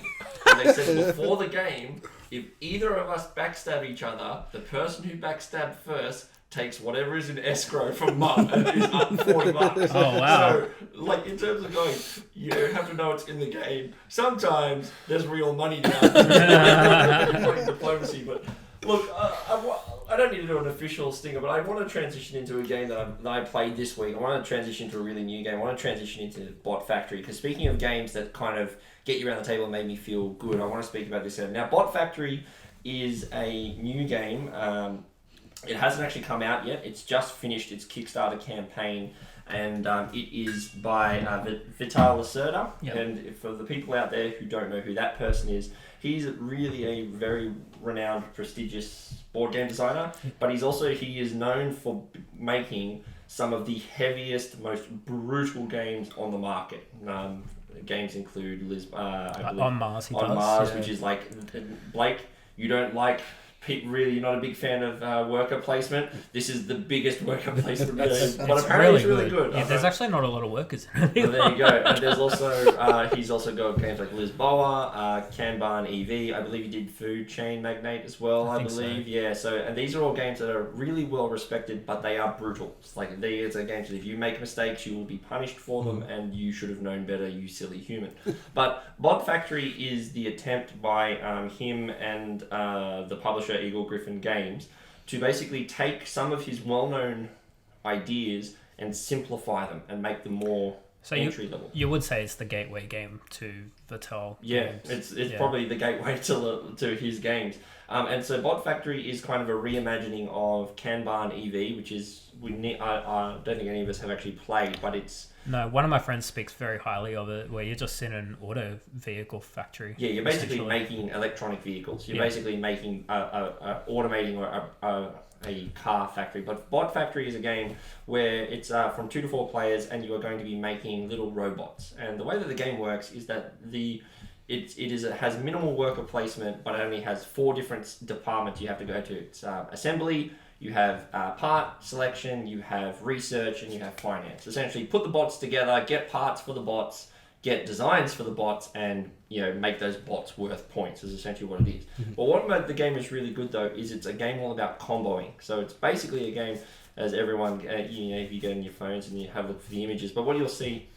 And they said before the game, if either of us backstab each other, the person who backstabbed first takes whatever is in escrow from mum and is up $40. Oh, wow. So, like, in terms of going, you have to know it's in the game. Sometimes there's real money down there. Playing diplomacy, but look, I don't need to do an official stinger, but I want to transition into a game that I played this week. I want to transition to a really new game. I want to transition into Bot Factory, because speaking of games that kind of get you around the table and made me feel good, I want to speak about this. Now, Bot Factory is a new game. It hasn't actually come out yet. It's just finished its Kickstarter campaign, and it is by Vital Lacerda. Yep. And for the people out there who don't know who that person is, he's really a very renowned, prestigious board game designer, but he is known for making some of the heaviest, most brutal games on the market. Games include I believe, on Mars, he on does. Mars, yeah. which is like, Blake, you don't like really not a big fan of worker placement, this is the biggest worker placement game. It's But apparently it's really good. Yeah, there's actually not a lot of workers in it. Well, there you go. And there's also he's also got games like Lisboa, Kanban EV. I believe he did Food Chain Magnate as well. I think believe, yeah. So and these are all games that are really well respected, but they are brutal. It's like these are games that if you make mistakes, you will be punished for them, and you should have known better, you silly human. But Bod Factory is the attempt by him and the publisher Eagle Griffin Games to basically take some of his well-known ideas and simplify them and make them more entry level. You would say it's the gateway game to Vital. Yeah, games. it's probably the gateway to his games. And so Bod Factory is kind of a reimagining of Kanban EV, which is I don't think any of us have actually played, but it's... No, one of my friends speaks very highly of it, where you're just in an auto vehicle factory. Yeah, you're basically making electronic vehicles. You're basically making automating a car factory. But Bod Factory is a game where it's from 2 to 4 players, and you are going to be making little robots. And the way that the game works is that it has minimal worker placement, but it only has 4 different departments you have to go to. It's assembly, you have part selection, you have research, and you have finance. Essentially, put the bots together, get parts for the bots, get designs for the bots, and make those bots worth points is essentially what it is. But what about the game is really good though is it's a game all about comboing. So it's basically a game, as everyone if you get in your phones and you have a look for the images. But what you'll see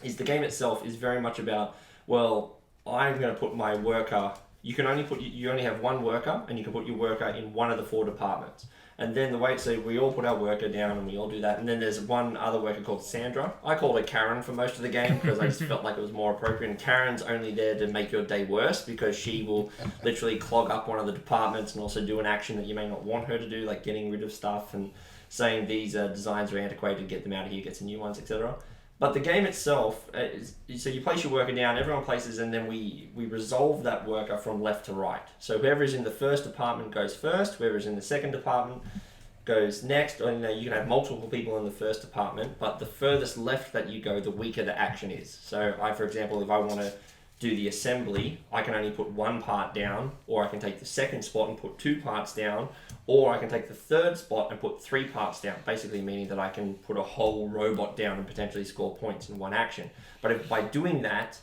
is the game itself is very much about, well, I'm going to put my worker. You only have one worker, and you can put your worker in one of the 4 departments. And then the way, so we all put our worker down and we all do that. And then there's one other worker called Sandra. I called her Karen for most of the game because I just felt like it was more appropriate. And Karen's only there to make your day worse because she will literally clog up one of the departments and also do an action that you may not want her to do, like getting rid of stuff and saying these designs are antiquated, get them out of here, get some new ones, etc. But the game itself, so you place your worker down, everyone places, and then we resolve that worker from left to right. So whoever's in the first department goes first, whoever's in the second department goes next. Or, you can have multiple people in the first department, but the furthest left that you go, the weaker the action is. So for example, if I want to do the assembly, I can only put 1 part down, or I can take the second spot and put 2 parts down, or I can take the third spot and put 3 parts down, basically meaning that I can put a whole robot down and potentially score points in one action. But if by doing that,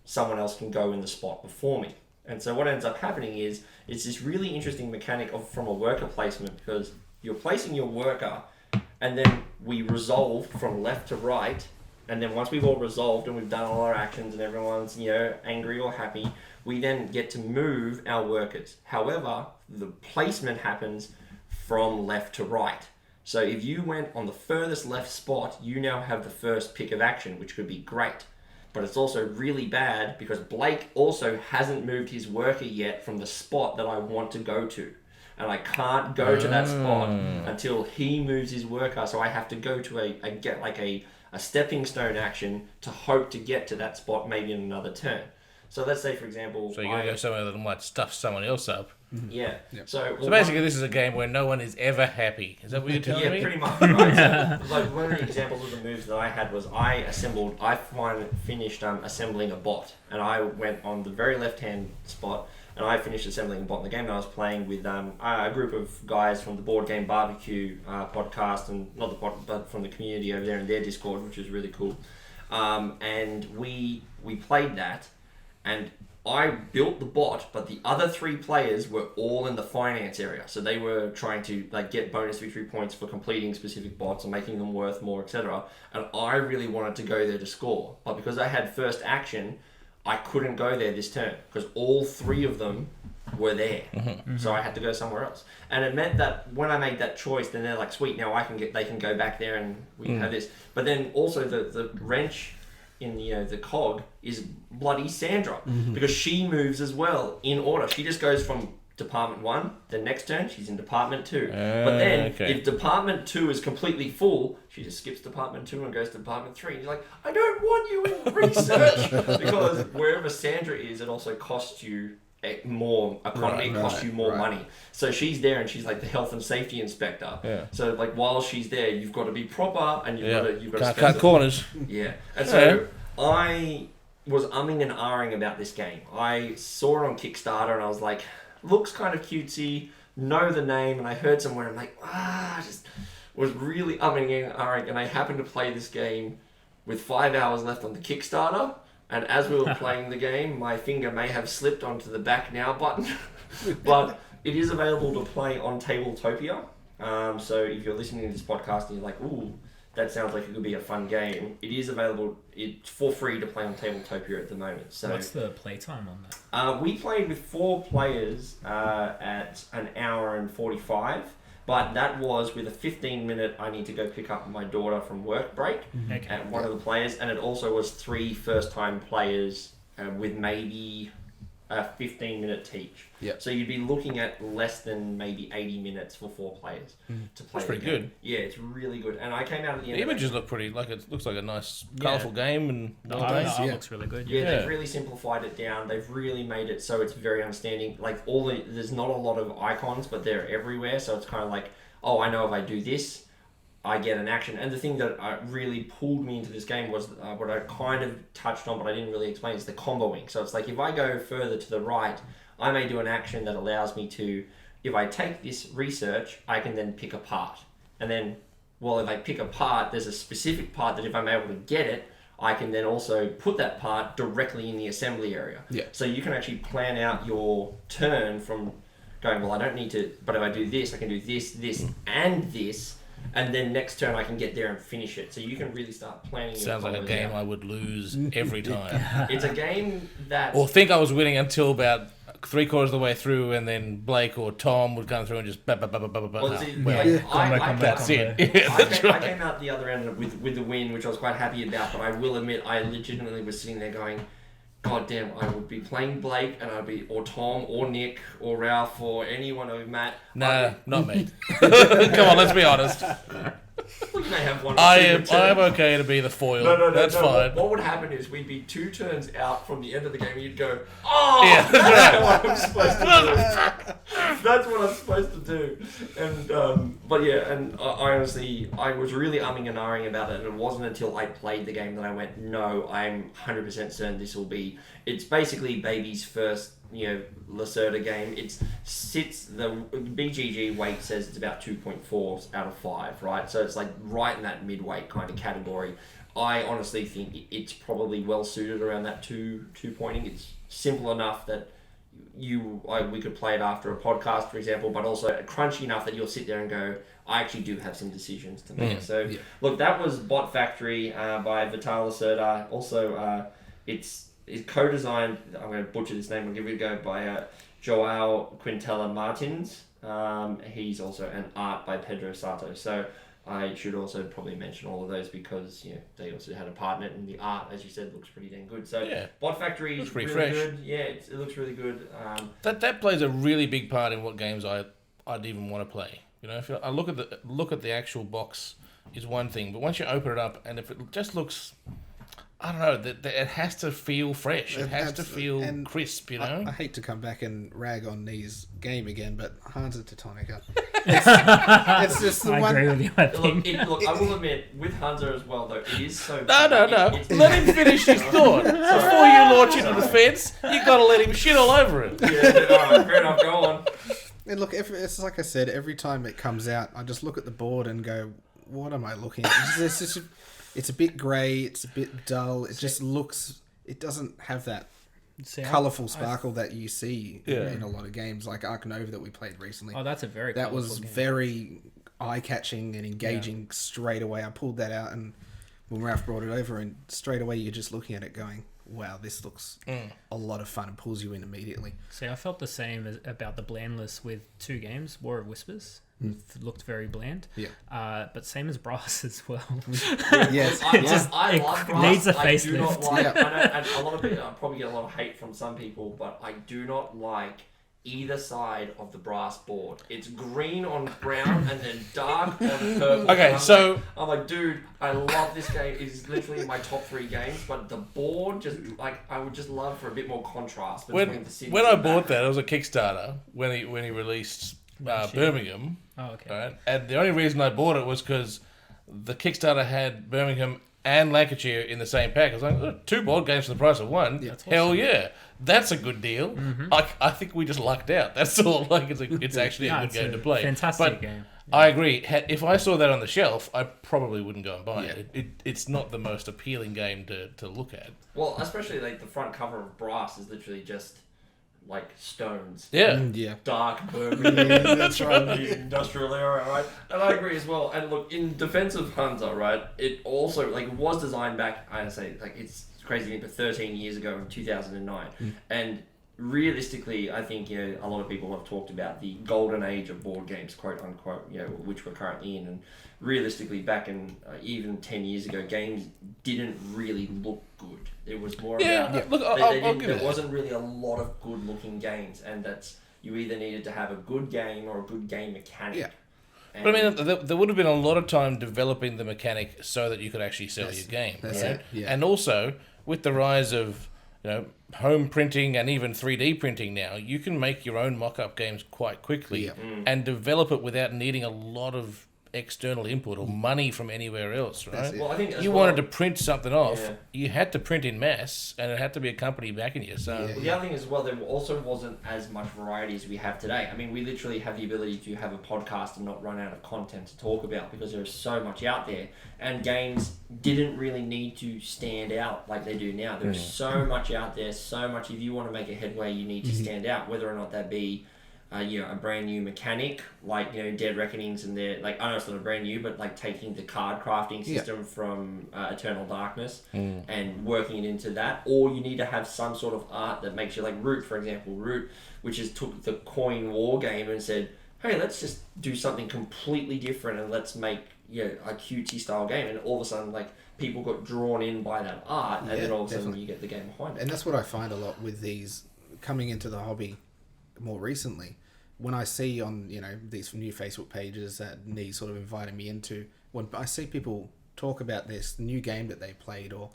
someone else can go in the spot before me. And so what ends up happening is it's this really interesting mechanic from a worker placement, because you're placing your worker, and then we resolve from left to right. And then once we've all resolved and we've done all our actions and everyone's, angry or happy, we then get to move our workers. However, the placement happens from left to right. So if you went on the furthest left spot, you now have the first pick of action, which could be great. But it's also really bad because Blake also hasn't moved his worker yet from the spot that I want to go to. And I can't go to that spot until he moves his worker. So I have to go to a stepping stone action to hope to get to that spot maybe in another turn. So let's say, for example... So you're going to go somewhere that might stuff someone else up. Yeah. Yep. So basically this is a game where no one is ever happy. Is that what you're telling me? Yeah, pretty much. Right? So, one of the examples of the moves that I had was I finished assembling a bot. And I went on the very left-hand spot, and I finished assembling a bot in the game that I was playing with a group of guys from the Board Game Barbecue podcast, and not the pod, but from the community over there in their Discord, which is really cool. And we played that, and I built the bot, but the other 3 players were all in the finance area. So they were trying to get bonus victory points for completing specific bots and making them worth more, etc. And I really wanted to go there to score. But because I had first action, I couldn't go there this turn because all 3 of them were there. Mm-hmm. So I had to go somewhere else. And it meant that when I made that choice, then they're like, sweet, now they can go back there and we can have this. But then also the wrench in the cog is bloody Sandra because she moves as well in order. She just goes from department 1, the next turn she's in department 2. But then if department 2 is completely full, she just skips department 2 and goes to department 3. And you're like, I don't want you in research because wherever Sandra is, it also costs you more economy, it costs you more money. So she's there and she's like the health and safety inspector. Yeah. So while she's there, you've got to be proper and you've got to cut corners. Yeah. And so I was umming and ahhing about this game. I saw it on Kickstarter and I was like, looks kind of cutesy, know the name, and I heard somewhere. I'm like, I just was really umming and ahhing, and I happened to play this game with 5 hours left on the Kickstarter. And as we were playing the game, my finger may have slipped onto the back now button, but it is available to play on Tabletopia. So if you're listening to this podcast and you're like, ooh, that sounds like it could be a fun game, it is available. It's for free to play on Tabletopia at the moment. So what's the playtime on that? We played with 4 players at an hour and 45. But that was with a 15-minute, I need to go pick up my daughter from work break at one of the players. And it also was 3 first-time players with maybe a 15-minute teach. Yep. So you'd be looking at less than maybe 80 minutes for 4 players to play. That's pretty the game. good. Yeah, it's really good. And I came out at the end. The images look pretty, like it looks like a nice, colourful game. And The well art, done. the art looks really good. Yeah, they've really simplified it down. They've really made it so it's very understanding. Like there's not a lot of icons, but they're everywhere. So it's kind of like, oh, I know if I do this, I get an action. And the thing that really pulled me into this game was what I kind of touched on, but I didn't really explain, is the comboing. So it's like if I go further to the right, I may do an action that allows me to, if I take this research, I can then pick a part. And then, well, if I pick a part, there's a specific part that if I'm able to get it, I can then also put that part directly in the assembly area. Yeah. So you can actually plan out your turn from going, well, I don't need to, but if I do this, I can do this, and this, and then next turn I can get there and finish it. So you can really start planning. Sounds like a game I would lose every time. It's a game that... Or think I was winning until about 3/4 of the way through, and then Blake or Tom would come through and just... Well, see, That's it. I came out the other end with the win, which I was quite happy about, but I will admit I legitimately was sitting there going, God damn, I would be playing Blake, and I'd be, or Tom, or Nick, or Ralph, or anyone of Matt. Nah, not me. Come on, let's be honest. Well, you may have one. I am okay to be the foil. No, that's fine. What would happen is we'd be 2 turns out from the end of the game, and you'd go, oh, Yeah, that's what I'm supposed to do. That's what I'm supposed to do. And but yeah, and I honestly, I was really umming and ahhing about it, and it wasn't until I played the game that I went, no, I'm 100% certain this will be. It's basically baby's first, Lacerda game. The BGG weight says it's about 2.4 out of 5, right? So it's like right in that mid-weight kind of category. I honestly think it's probably well suited around that two pointing. It's simple enough that we could play it after a podcast, for example, but also crunchy enough that you'll sit there and go, I actually do have some decisions to make. Look, that was Bot Factory by Vital Lacerda. Also, it's co-designed, I'm going to butcher this name, I'll give it a go, by Joao Quintela Martins. He's also an art by Pedro Sato. So I should also probably mention all of those because they also had a part in it, and the art, as you said, looks pretty dang good. So Bot Factory is really fresh. good. Yeah, it looks really good. That plays a really big part in what games I'd even want to play. If I look at the actual box is one thing, but once you open it up and if it just looks, I don't know, that it has to feel fresh. It has to feel crisp, I hate to come back and rag on Nee's game again, but Hansa Teutonica. It's just the I one. agree with you, I think. Look, I will admit, with Hansa as well, though, it is so... No. Let him finish his thought. Before you launch into the fence, you got to let him shit all over it. Yeah, alright, fair enough, go on. And look, it's like I said, every time it comes out, I just look at the board and go, what am I looking at? It's a bit grey, it's a bit dull, it just looks... It doesn't have that colourful sparkle that you see in a lot of games, like Ark Nova that we played recently. Oh, that's a very That was game. very eye-catching and engaging straight away. I pulled that out, and when Ralph brought it over, and straight away you're just looking at it going, wow, this looks a lot of fun, and pulls you in immediately. See, I felt the same about the blandness with 2 games. War of Whispers looked very bland. Yeah. But same as Brass as well. Yes. I love Brass. Needs a I do not facelift. like... I know, and a lot of people... I'll probably get a lot of hate from some people, but I do not like either side of the Brass board. It's green on brown and then dark on purple. Okay, so... I'm like, dude, I love this game. It's literally in my top 3 games, but the board just, I would just love for a bit more contrast between the cities. When I bought that, it was a Kickstarter when he released Birmingham. Oh, okay. Right? And the only reason I bought it was because the Kickstarter had Birmingham and Lancashire in the same pack. I was like, oh, 2 board games for the price of 1. Yeah, that's Hell awesome. yeah, that's a good deal. I think we just lucked out. That's all. Like it's actually a No, good it's game a to play. fantastic But game. I agree. If I saw that on the shelf, I probably wouldn't go and buy Yeah. it. It's not the most appealing game to look at. Well, especially like the front cover of Brass is literally just like stones. Yeah. Yeah. Dark Burgundy. Yeah, that's right. The industrial era, right? And I agree as well. And look, in defense of Hunter, right, it also like was designed back, I say, like it's crazy, but 13 years ago in 2009. And realistically, I think, a lot of people have talked about the golden age of board games, quote unquote, which we're currently in. And realistically, back in even 10 years ago, games didn't really look good. It was more about Look, I'll give there it that. wasn't really a lot of good looking games, and that's you either needed to have a good game or a good game mechanic. Yeah. And But I mean, there would have been a lot of time developing the mechanic so that you could actually sell That's- your game, that's right? it, yeah. And also, with the rise of home printing and even 3D printing now, you can make your own mock-up games quite quickly Yeah. and develop it without needing a lot of external input or money from anywhere else, right? That's it. well, I think as You well, wanted to print something off, Yeah. you had to print in mass, and it had to be a company backing you. So, Yeah. The other thing as well, there also wasn't as much variety as we have today. I mean, we literally have the ability to have a podcast and not run out of content to talk about because there's so much out there. And games didn't really need to stand out like they do now. There's so much out there, so much. If you want to make a headway, you need to stand out, whether or not that be a brand new mechanic like Dead Reckonings, and they're like, I know it's not a brand new, but like taking the card crafting system from Eternal Darkness and working it into that, or you need to have some sort of art that makes you like Root, for example. Root, which is took the coin war game and said, hey, let's just do something completely different and let's make a cutesy style game, and all of a sudden like people got drawn in by that art, and Yeah, then all of a sudden definitely. you get the game behind it. And that's what I find a lot with these coming into the hobby more recently. When I see on these new Facebook pages that Nee sort of invited me into, when I see people talk about this new game that they played or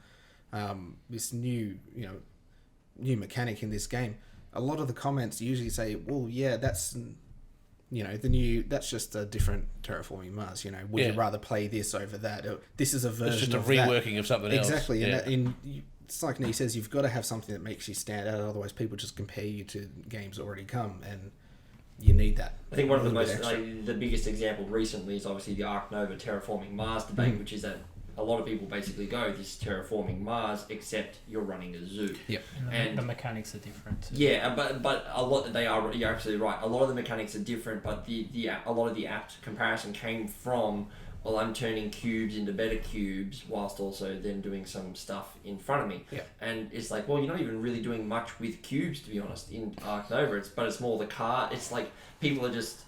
this new new mechanic in this game, a lot of the comments usually say, well, yeah, that's that's just a different Terraforming Mars. Would you Yeah. rather play this over that? Or, this is a version it's just a of that. reworking of something else. Exactly, Yeah. it's like Nee says, you've got to have something that makes you stand out. Otherwise, people just compare you to games that already come, and you need that. I think one of the a little most, bit extra. like, the biggest example recently is obviously the Ark Nova Terraforming Mars debate, which is that a lot of people basically go, this is Terraforming Mars, except you're running a zoo. Yep. And the mechanics are different too. yeah, but a lot you're absolutely right. A lot of the mechanics are different, but a lot of the apt comparison came from, well, I'm turning cubes into better cubes whilst also then doing some stuff in front of me. Yeah. And it's like, well, you're not even really doing much with cubes, to be honest, in Ark Nova. It's more the car. It's like people are just.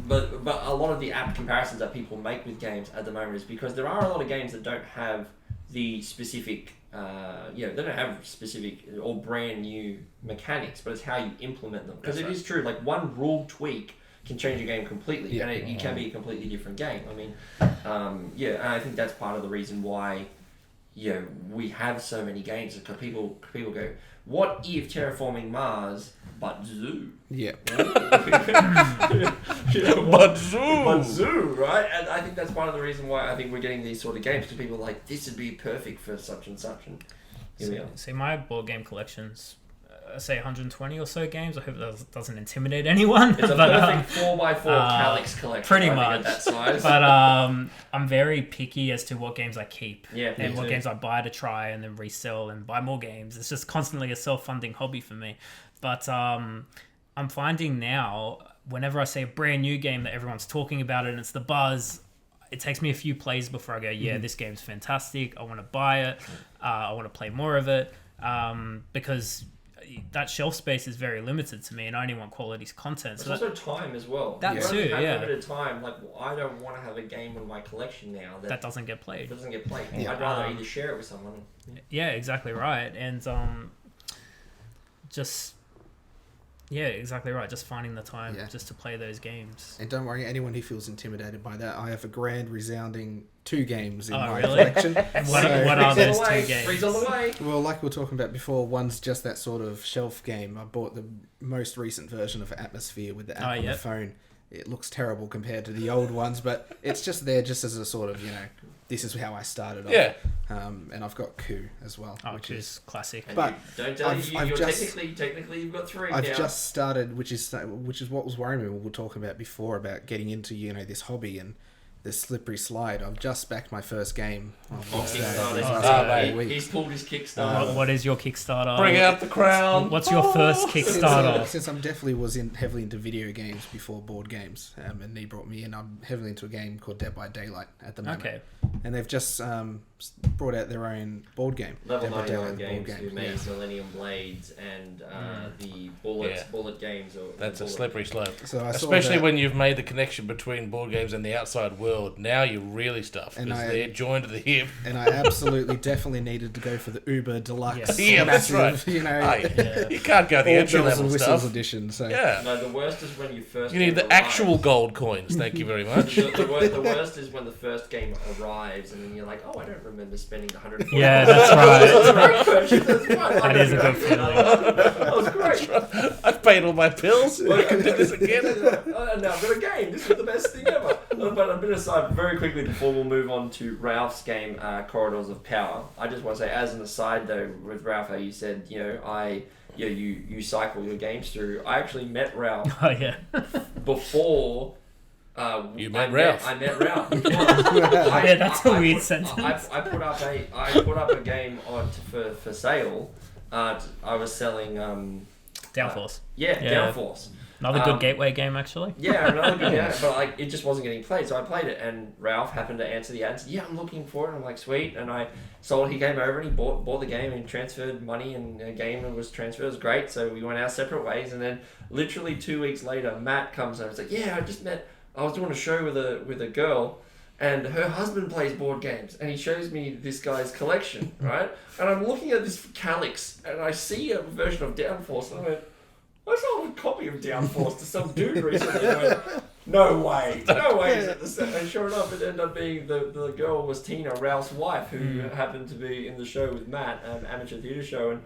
But a lot of the apt comparisons that people make with games at the moment is because there are a lot of games that don't have the specific, they don't have specific or brand new mechanics, but it's how you implement them. Because it is true, like one rule tweak can change a game completely, Yeah. and it can be a completely different game. I mean, and I think that's part of the reason why, we have so many games. Because people go, what if Terraforming Mars but Zoo? Yeah. But zoo! But Zoo, right? And I think that's part of the reason why I think we're getting these sort of games, because people are like, this would be perfect for such and such, and here we are. See, my board game collection's, say 120 or so games. I hope that doesn't intimidate anyone. It's a but, perfect 4x4 Calyx collection. pretty I think, much. at that size. But I'm very picky as to what games I keep Yeah, me and what too. games I buy to try and then resell and buy more games. It's just constantly a self-funding hobby for me. But I'm finding now, whenever I see a brand new game that everyone's talking about it and it's the buzz, it takes me a few plays before I go, yeah, this game's fantastic. I want to buy it. I want to play more of it, because that shelf space is very limited to me, and I only want quality content. It's So also time as well. That You too, only have yeah. limited time. Like, I don't want to have a game in my collection now that doesn't get played. doesn't get played. Yeah. I'd rather either share it with someone. Yeah, exactly right. And exactly right. Just finding the time Yeah. just to play those games. And don't worry, anyone who feels intimidated by that, I have a grand resounding 2 games in Oh, my really? collection. And what So- are Freeze those on the way, two games? Freeze on the way. Well, like we were talking about before, one's just that sort of shelf game. I bought the most recent version of Atmosphere with the app on the yep. phone. It looks terrible compared to the old ones, but it's just there just as a sort of, this is how I started off. Yeah. And I've got Coup as well, which is classic. And But don't tell I've you're just- technically you've got 3 I've now. just started, which is what was worrying me. We were talking about before about getting into this hobby and this slippery slide. I've just backed my first game on Kickstarter. these Oh, last mate. couple of He's weeks. pulled his Kickstarter. What is your Kickstarter? Bring out the crown. What's your first Kickstarter? Since I'm definitely was heavily into video games before board games, and he brought me in. I'm heavily into a game called Dead by Daylight at the moment. Okay. And they've just brought out their own board game. Level Dead by 99 Daylight, the Games, board who game. made Millennium Blades and the bullet games. That's a bullet. slippery slope. So I saw Especially that, when you've made the connection between board games and the outside world. Now you're really stuffed And because I- they're joined at the hip. and I absolutely definitely needed to go for the Uber Deluxe. Yes. Yeah, that's massive, right. You know, Hey, you can't go the all entry bells level and whistles stuff. edition. So Yeah. No, the worst is when you first. You need game the actual arrives. gold coins. Thank you very much. The worst is when the first game arrives and then you're like, oh, I don't remember spending the $140. Yeah, that's right. That's a great purchase. That's right. That is a good feeling. That was great. I've paid all my bills. I can do this again. Oh, now I've got a game. This is the best thing ever. But a bit aside, very quickly before we'll move on to Ralph's game, Corridors of Power. I just want to say, as an aside though, with Ralph, how you said, you cycle your games through. I actually met Ralph Oh yeah. before. You met Ralph. I met Ralph. Yeah, that's a weird sentence. I put up a game for sale. I was selling Downforce. Yeah. Downforce. Another good gateway game, actually. Yeah, another good game, but it just wasn't getting played, so I played it, and Ralph happened to answer the ad and said, yeah, I'm looking for it. I'm like, sweet, and I sold. He came over and he bought the game and transferred money, and the game was transferred. It was great, so we went our separate ways, and then literally 2 weeks later, Matt comes over and says, yeah, I was doing a show with a girl, and her husband plays board games, and he shows me this guy's collection, right? And I'm looking at this Calyx, and I see a version of Downforce, and I went, I sold a copy of Downforce to some dude recently. I went, no way is it the same? And sure enough, it ended up being the girl was Tina, Ralph's wife, who happened to be in the show with Matt, an amateur theatre show,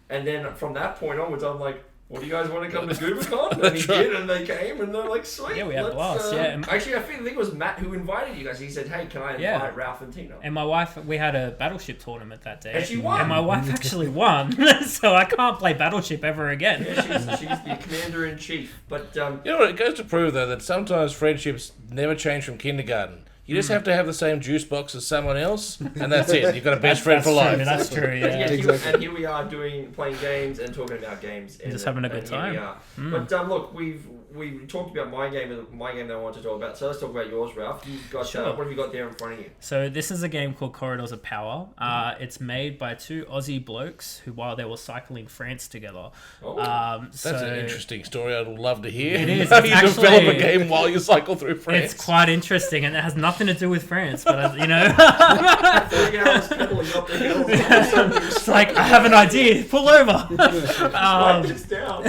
and then from that point onwards, I'm like, well, do you guys want to come to GooberCon? And he did, and they came, and they're like, sweet. Yeah, we had a blast, yeah. Actually, I think it was Matt who invited you guys. He said, hey, can I invite Ralph and Tina? And my wife, we had a Battleship tournament that day. And she won. And my wife actually won, so I can't play Battleship ever again. Yeah, she's the commander-in-chief. But, You know what? It goes to prove, though, that sometimes friendships never change from kindergarten. You just have to have the same juice box as someone else, and that's it. You've got a best friend for life. That's true, yeah. Exactly. And here we are playing games and talking about games. And Just having a good time. Here we are. But look, we talked about my game that I wanted to talk about. So let's talk about yours, Ralph. You've got Sure. what have you got there in front of you? So this is a game called Corridors of Power. It's made by two Aussie blokes who, while they were cycling France together. Oh. That's an interesting story. I'd love to hear. It is. How It's you actually- develop a game while you cycle through France. It's quite interesting, and it has nothing to do with France, but 3 hours pedaling up the hill. it's like, I have an idea, pull over. Write this down.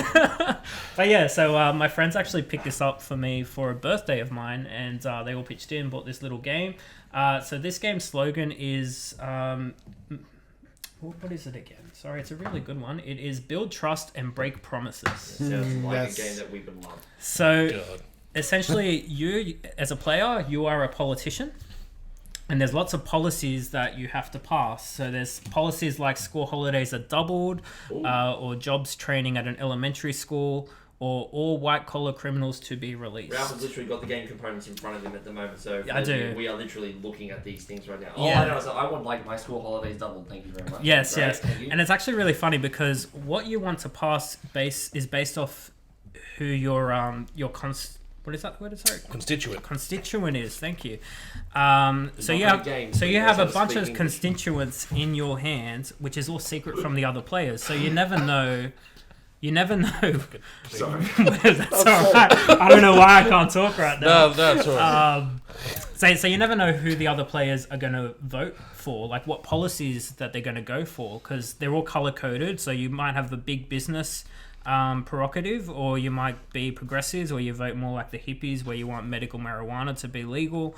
But yeah, so my friends actually picked this up for me for a birthday of mine, and they all pitched in, bought this little game. So this game's slogan is, what is it again? Sorry, it's a really good one. It is build trust and break promises. Sounds like That's- a game that we would love. So God. essentially, you as a player, you are a politician. And there's lots of policies that you have to pass. So there's policies like school holidays are doubled, or jobs training at an elementary school, or all white-collar criminals to be released. Ralph has literally got the game components in front of him at the moment, so I do. we are literally looking at these things right now. Yeah. I know. So I want my school holidays doubled. Thank you very much. Yes, Great, yes. thank you. And it's actually really funny because what you want to pass is based off who your what is that word? Sorry. Constituent is. Thank you. So you have a bunch of constituents in your hands, which is all secret from the other players. So you never know. Sorry. That's all right. I don't know why I can't talk right now. No, that's all right. So you never know who the other players are going to vote for, like what policies that they're going to go for, because they're all color coded. So you might have the big business prerogative, or you might be progressives, or you vote more like the hippies, where you want medical marijuana to be legal,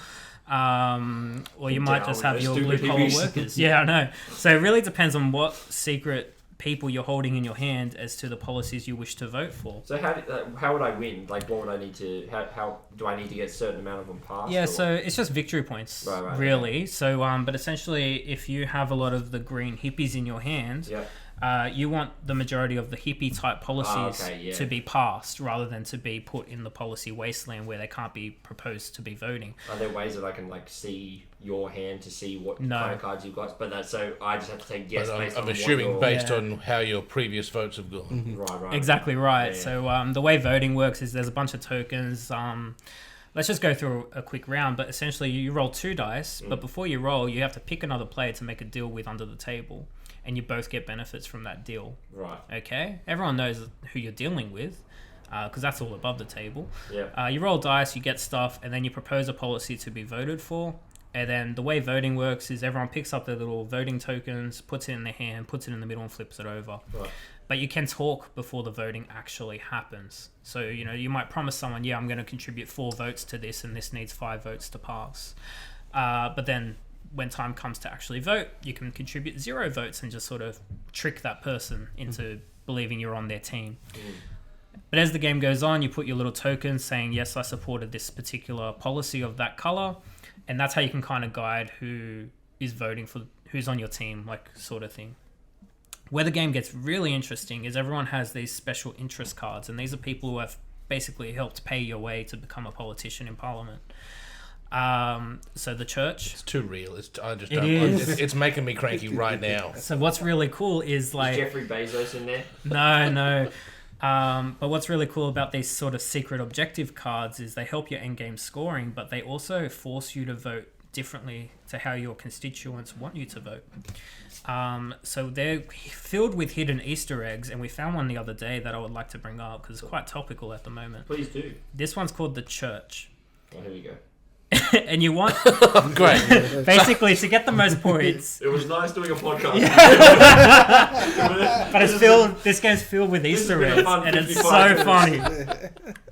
or you might just have your blue collar workers. Yeah, I know. So it really depends on what secret people you're holding in your hand as to the policies you wish to vote for. So how would I win? Like, what would I need to? How do I need to get a certain amount of them passed? Yeah, or? so it's just victory points, Right, really. So, but essentially, if you have a lot of the green hippies in your hand, you want the majority of the hippie type policies to be passed rather than to be put in the policy wasteland where they can't be proposed to be voting. Are there ways that I can like see your hand to see what kind of cards you've got? But so I just have to take yes based on I'm assuming what based on how your previous votes have gone. Mm-hmm. Right. Exactly right. Yeah. So the way voting works is there's a bunch of tokens. Let's just go through a quick round, but essentially you roll 2 dice, but before you roll, you have to pick another player to make a deal with under the table, and you both get benefits from that deal. Right. Okay? Everyone knows who you're dealing with, because that's all above the table. Yeah. You roll dice, you get stuff, and then you propose a policy to be voted for. And then the way voting works is everyone picks up their little voting tokens, puts it in their hand, puts it in the middle, and flips it over. Right. But you can talk before the voting actually happens. So, you might promise someone, I'm going to contribute 4 votes to this, and this needs 5 votes to pass. But then when time comes to actually vote, you can contribute 0 votes and just sort of trick that person into believing you're on their team. But as the game goes on, you put your little token saying, yes, I supported this particular policy of that color. And that's how you can kind of guide who is voting for, who's on your team, like sort of thing. Where the game gets really interesting is everyone has these special interest cards, and these are people who have basically helped pay your way to become a politician in Parliament. So the church. It's too real. It is. It's making me cranky right now. So what's really cool is like... Is Jeffrey Bezos in there? No. But what's really cool about these sort of secret objective cards is they help your endgame scoring, but they also force you to vote differently to how your constituents want you to vote. So they're filled with hidden Easter eggs, and we found one the other day that I would like to bring up because it's quite topical at the moment. Please do. This one's called the Church. Oh, here we go. And you want Great. basically to get the most points. It was nice doing a podcast. But it's filled. This game's filled with Easter eggs, and it's so funny.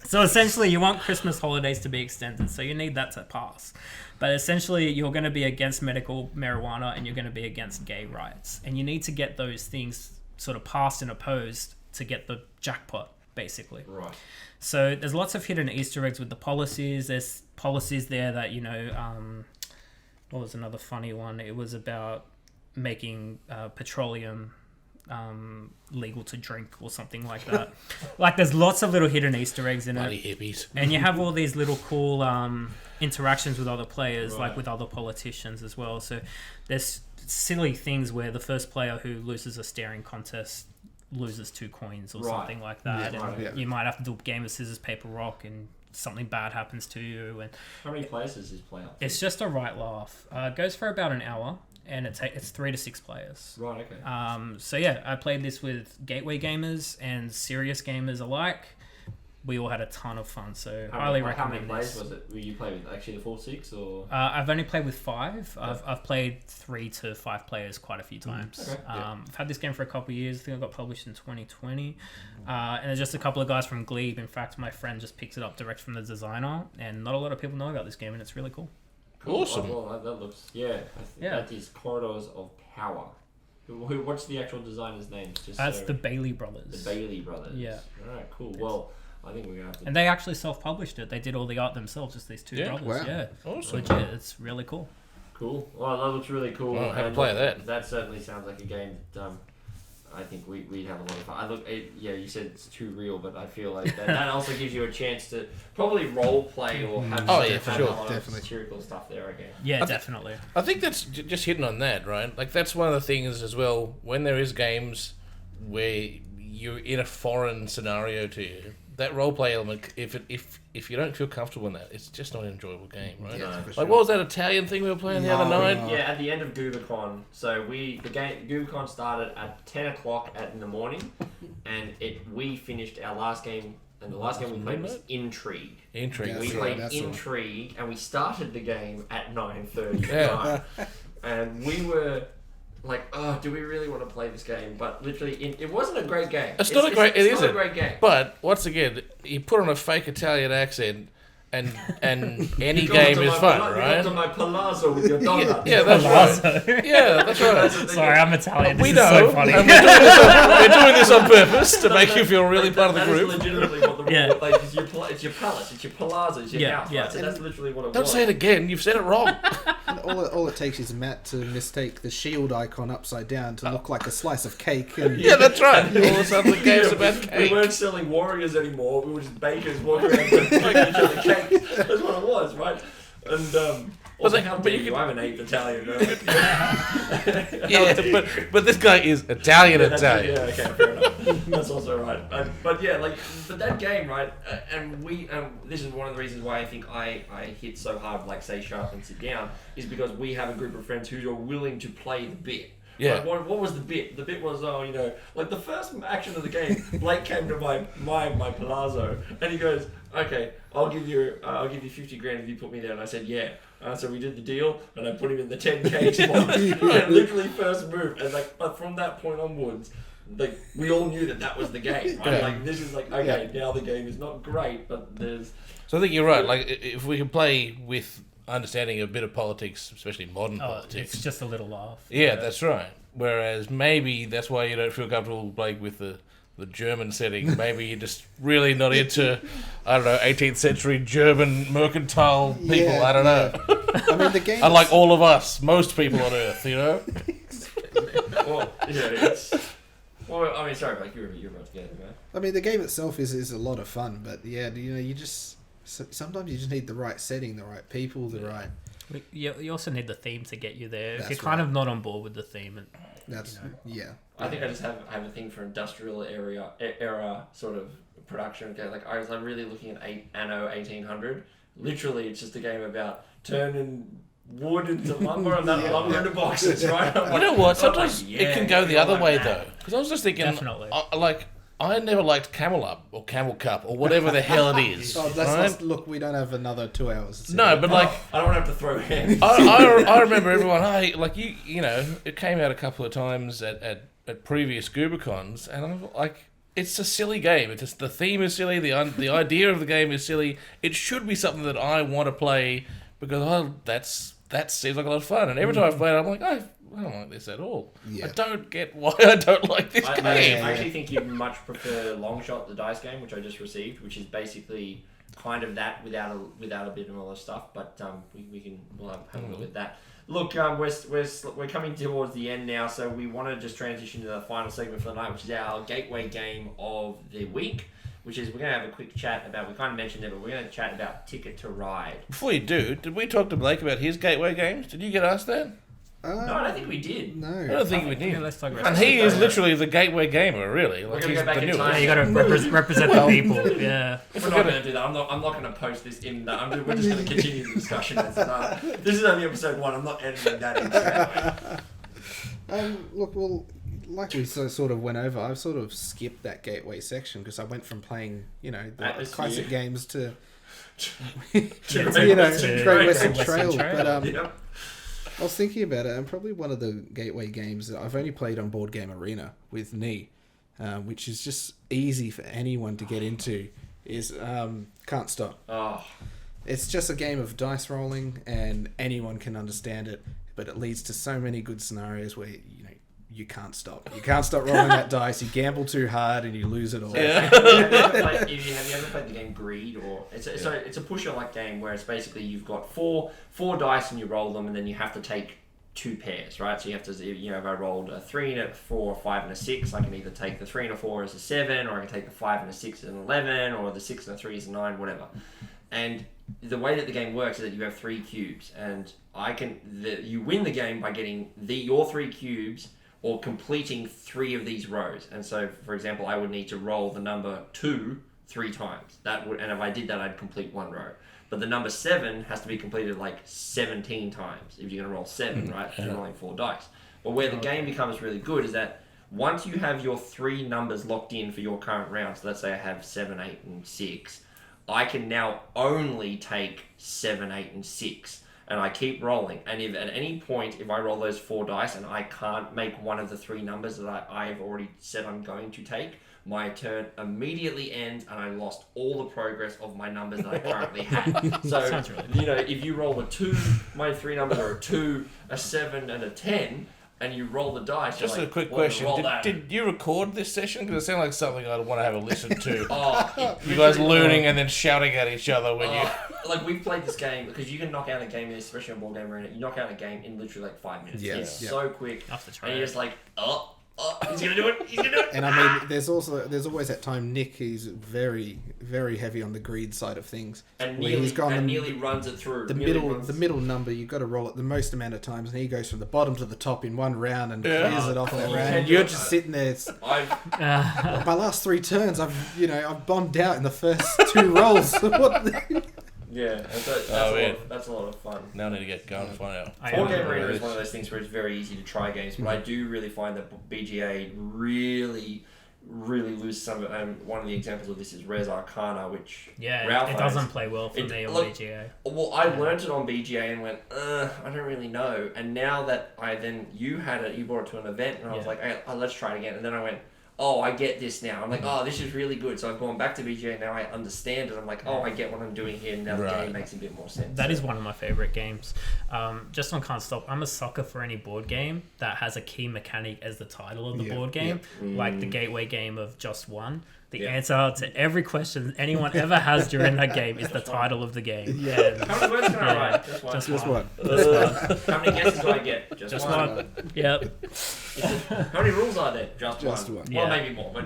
So essentially, you want Christmas holidays to be extended, so you need that to pass. But essentially, you're going to be against medical marijuana, and you're going to be against gay rights, and you need to get those things sort of passed and opposed to get the jackpot, basically. Right. So there's lots of hidden Easter eggs with the policies. There's policies there that, what was another funny one? It was about making petroleum legal to drink or something like that. Like there's lots of little hidden Easter eggs in Bloody it. hippies. And you have all these little cool interactions with other players, Right. like with other politicians as well. So there's silly things where the first player who loses a staring contest loses 2 coins or Right. something like that. Yeah, and right, yeah. you might have to do a game of scissors, paper, rock, and something bad happens to you. And How many players does this play up to? it's just a right laugh. It goes for about an hour, and it's 3 to 6 players. Right, okay. So yeah, I played this with gateway gamers and serious gamers alike. We all had a ton of fun, so highly recommend How many players this. was it? Were you play with actually the full 6 or? I've only played with 5. I've played 3 to 5 players quite a few times. Okay, yeah. I've had this game for a couple of years. I think it got published in 2020. And there's just a couple of guys from Glebe. In fact, my friend just picked it up direct from the designer, and not a lot of people know about this game, and it's really cool. Cool. Awesome. Oh, well, that looks that is Corridors of Power. What's the actual designer's name? That's the Bailey brothers. The Bailey brothers. Yeah. All right. Cool. Well, I think we're gonna have to. And they actually self-published it. They did all the art themselves, just these 2 Yeah? brothers. Wow. Yeah. Awesome. Legit. It's really cool. Cool. Well, that looks really cool. Well, I'll have to and play that. That certainly sounds like a game that I think we'd have a lot of fun. You said it's too real, but I feel like that also gives you a chance to probably role play or have Oh, some yeah, for have sure. a lot Definitely. of satirical stuff there again. Yeah, I thi- definitely. I think that's just hitting on that, right? Like that's one of the things as well. When there is games where you're in a foreign scenario to you, that role play element, if you don't feel comfortable in that, it's just not an enjoyable game, right? Yeah, No. for Like sure. what was that Italian thing we were playing the other night? Yeah, at the end of GubaCon. So GubaCon started at 10 o'clock in the morning, and we finished our last game. And the last game we played was Intrigue. Intrigue. Yeah, We sure, played that's the one. Intrigue, and we started the game at 9:30 Yeah. at night. And we were like, oh, do we really want to play this game? But literally, it wasn't a great game. It's not a great game. But once again, you put on a fake Italian accent, and any You go game to is my fun, You right? go to my palazzo with your donut. Yeah, that's right. Yeah, that's right. Sorry, I'm Italian. This We is know, so funny. and we're doing this on purpose to make you feel really part of the That is group. legitimately what the rule Yeah. like, it's your palace, it's your palazzo, it's your Yeah, house. yeah. Right? So that's literally what it Don't was. say it again. You've said it wrong. And all it takes is Matt to mistake the shield icon upside down to look like a slice of cake. And Yeah, that's right. All of a sudden, the game's about We cake. weren't selling warriors anymore. We were just bakers walking around making each other cakes. That's what it was, right? And also, they- how but dare you you? can- I'm an eighth Italian. No? Yeah, but this guy is Italian. Yeah, Italian. yeah, okay, fair enough. That's also right. But yeah, but that game, right? And this is one of the reasons why I think I hit so hard, like say sharp and sit down, is because we have a group of friends who are willing to play the bit. Yeah. Like, what was the bit? The bit was, like the first action of the game, Blake came to my palazzo and he goes, okay, I'll give you 50 grand if you put me there. And I said, yeah. So we did the deal and I put him in the 10k spot. And literally first move. And but from that point onwards, we all knew that was the game, right? Yeah. Like this is okay, now the game is not great, but there's... So I think you're right. Like, if we can play with understanding a bit of politics, especially modern politics. It's just a little laugh. Yeah, that's right. Whereas maybe that's why you don't feel comfortable playing with the German setting. Maybe you're just really not into, I don't know, 18th century German mercantile people. Yeah, I don't know. I mean, the game. Unlike all of us, most people on Earth, you know? Well, yeah, it's... Well, I mean, sorry, Blake, you're about to get it, man. I mean, the game itself is a lot of fun, but yeah, you just sometimes you just need the right setting, the right people, the right. You also need the theme to get you there. If That's you're kind right. of not on board with the theme, and That's yeah. I think I just have a thing for industrial era sort of production. Okay, like I was really looking at Anno 1800. Literally, it's just a game about turning wood into lumber and that lumber into boxes, right? You know what? Sometimes it can go the other way, that. though. Because I was just thinking, Definitely. I never liked Camel Up or Camel Cup or whatever the hell it is. Oh, let's look. We don't have another 2 hours. No, but like... I don't have to throw hands. I remember everyone, you know, it came out a couple of times at previous Goobercons, and I'm like, it's a silly game. It's just, the theme is silly, the idea of the game is silly. It should be something that I want to play because that seems like a lot of fun. And every time I play it, I'm like, I don't like this at all. Yeah. I don't get why I don't like this game. I actually think you'd much prefer Longshot, the dice game, which I just received, which is basically kind of that without a bit of all this stuff. But we'll have a look at that. Look, we're coming towards the end now, so we want to just transition to the final segment for the night, which is our gateway game of the week. Which is, we're going to have a quick chat about, we kind of mentioned it, but we're going to chat about Ticket to Ride. Before you do, did we talk to Blake about his gateway games? Did you get asked that? No, I don't think we did. No. I don't think we yeah, did. let's digress. And he is literally the gateway gamer, really. We're Like, gonna he's go back the in newest. time. Yeah, you got to represent the people. Yeah. We're not going to do that. I'm not going to post this in. We're just going to continue the discussion. This is only episode 1. I'm not editing that in straight away. Look, well, like we sort of went over, I've sort of skipped that gateway section because I went from playing, the Atmosphere. classic games to, Great Western Great Trail. Western Trail. But Yep. I was thinking about it, and probably one of the gateway games that I've only played on Board Game Arena with Nee, which is just easy for anyone to get into, is Can't Stop. Oh, It's just a game of dice rolling, and anyone can understand it, but it leads to so many good scenarios where, you can't stop. You can't stop rolling that dice. You gamble too hard, and you lose it all. Yeah. have you ever played the game Greed? Or it's a pusher-like game where it's basically you've got four dice and you roll them, and then you have to take 2 pairs, right? So you have to, if I rolled a 3 and a 4, a 5 and a 6, I can either take the 3 and a 4 as a 7, or I can take the 5 and a 6 as an 11, or the 6 and a 3 as a 9, whatever. And the way that the game works is that you have 3 cubes, and you win the game by getting your 3 cubes or completing 3 of these rows. And so, for example, I would need to roll the number 2 3 times. And if I did that, I'd complete 1 row. But the number 7 has to be completed 17 times if you're going to roll 7, right? You're rolling 4 dice. But where the game becomes really good is that once you have your 3 numbers locked in for your current round, so let's say I have 7, 8, and 6, I can now only take 7, 8, and 6. and I keep rolling, and if at any point, if I roll those 4 dice and I can't make one of the 3 numbers that I've already said I'm going to take, my turn immediately ends, and I lost all the progress of my numbers that I currently had. So, Sounds really you know, if you roll a 2, my 3 numbers are a 2, a 7, and a 10, and you roll the dice. Just you're a like, quick well, question. roll that. Did you record this session? Because it sounded like something I'd want to have a listen to. You You guys learning and then shouting at each other when you... Like, we've played this game, because you can knock out a game, especially on Board Game Arena, you knock out a game in literally like 5 minutes. Yeah. It's Yeah. so quick. Off the track. And you're just like, he's going to do it. He's going to do it. And I mean, there's always that time Nick, he's very, very heavy on the greed side of things. And where he's nearly runs it through. the middle number. You've got to roll it the most amount of times, and he goes from the bottom to the top in one round and clears it off that round. And You're just sitting there. My last 3 turns, I've bombed out in the first 2 rolls. What the- Yeah, that's a lot of fun. Now I need to get going to find out. Board Game Arena is one of those things where it's very easy to try games, but I do really find that BGA really lose some of it. One of the examples of this is Res Arcana, which Ralph it doesn't play well for me on BGA. Well, I learnt it on BGA and went, I don't really know. And now that you had it, you brought it to an event, and I was like, hey, let's try it again. And then I went, oh, I get this now. I'm like, oh, this is really good. So I've gone back to BGA and now I understand it. I'm like, oh, I get what I'm doing here. Now the game makes a bit more sense. That is one of my favorite games. Just on Can't Stop, I'm a sucker for any board game that has a key mechanic as the title of the board game, like the gateway game of Just One. The answer to every question anyone ever has during that game is the title of the game. Yeah. How many words can I write? Just one. How many guesses do I get? Just one. Yep. How many rules are there? Just one. Well, Yeah. maybe more, but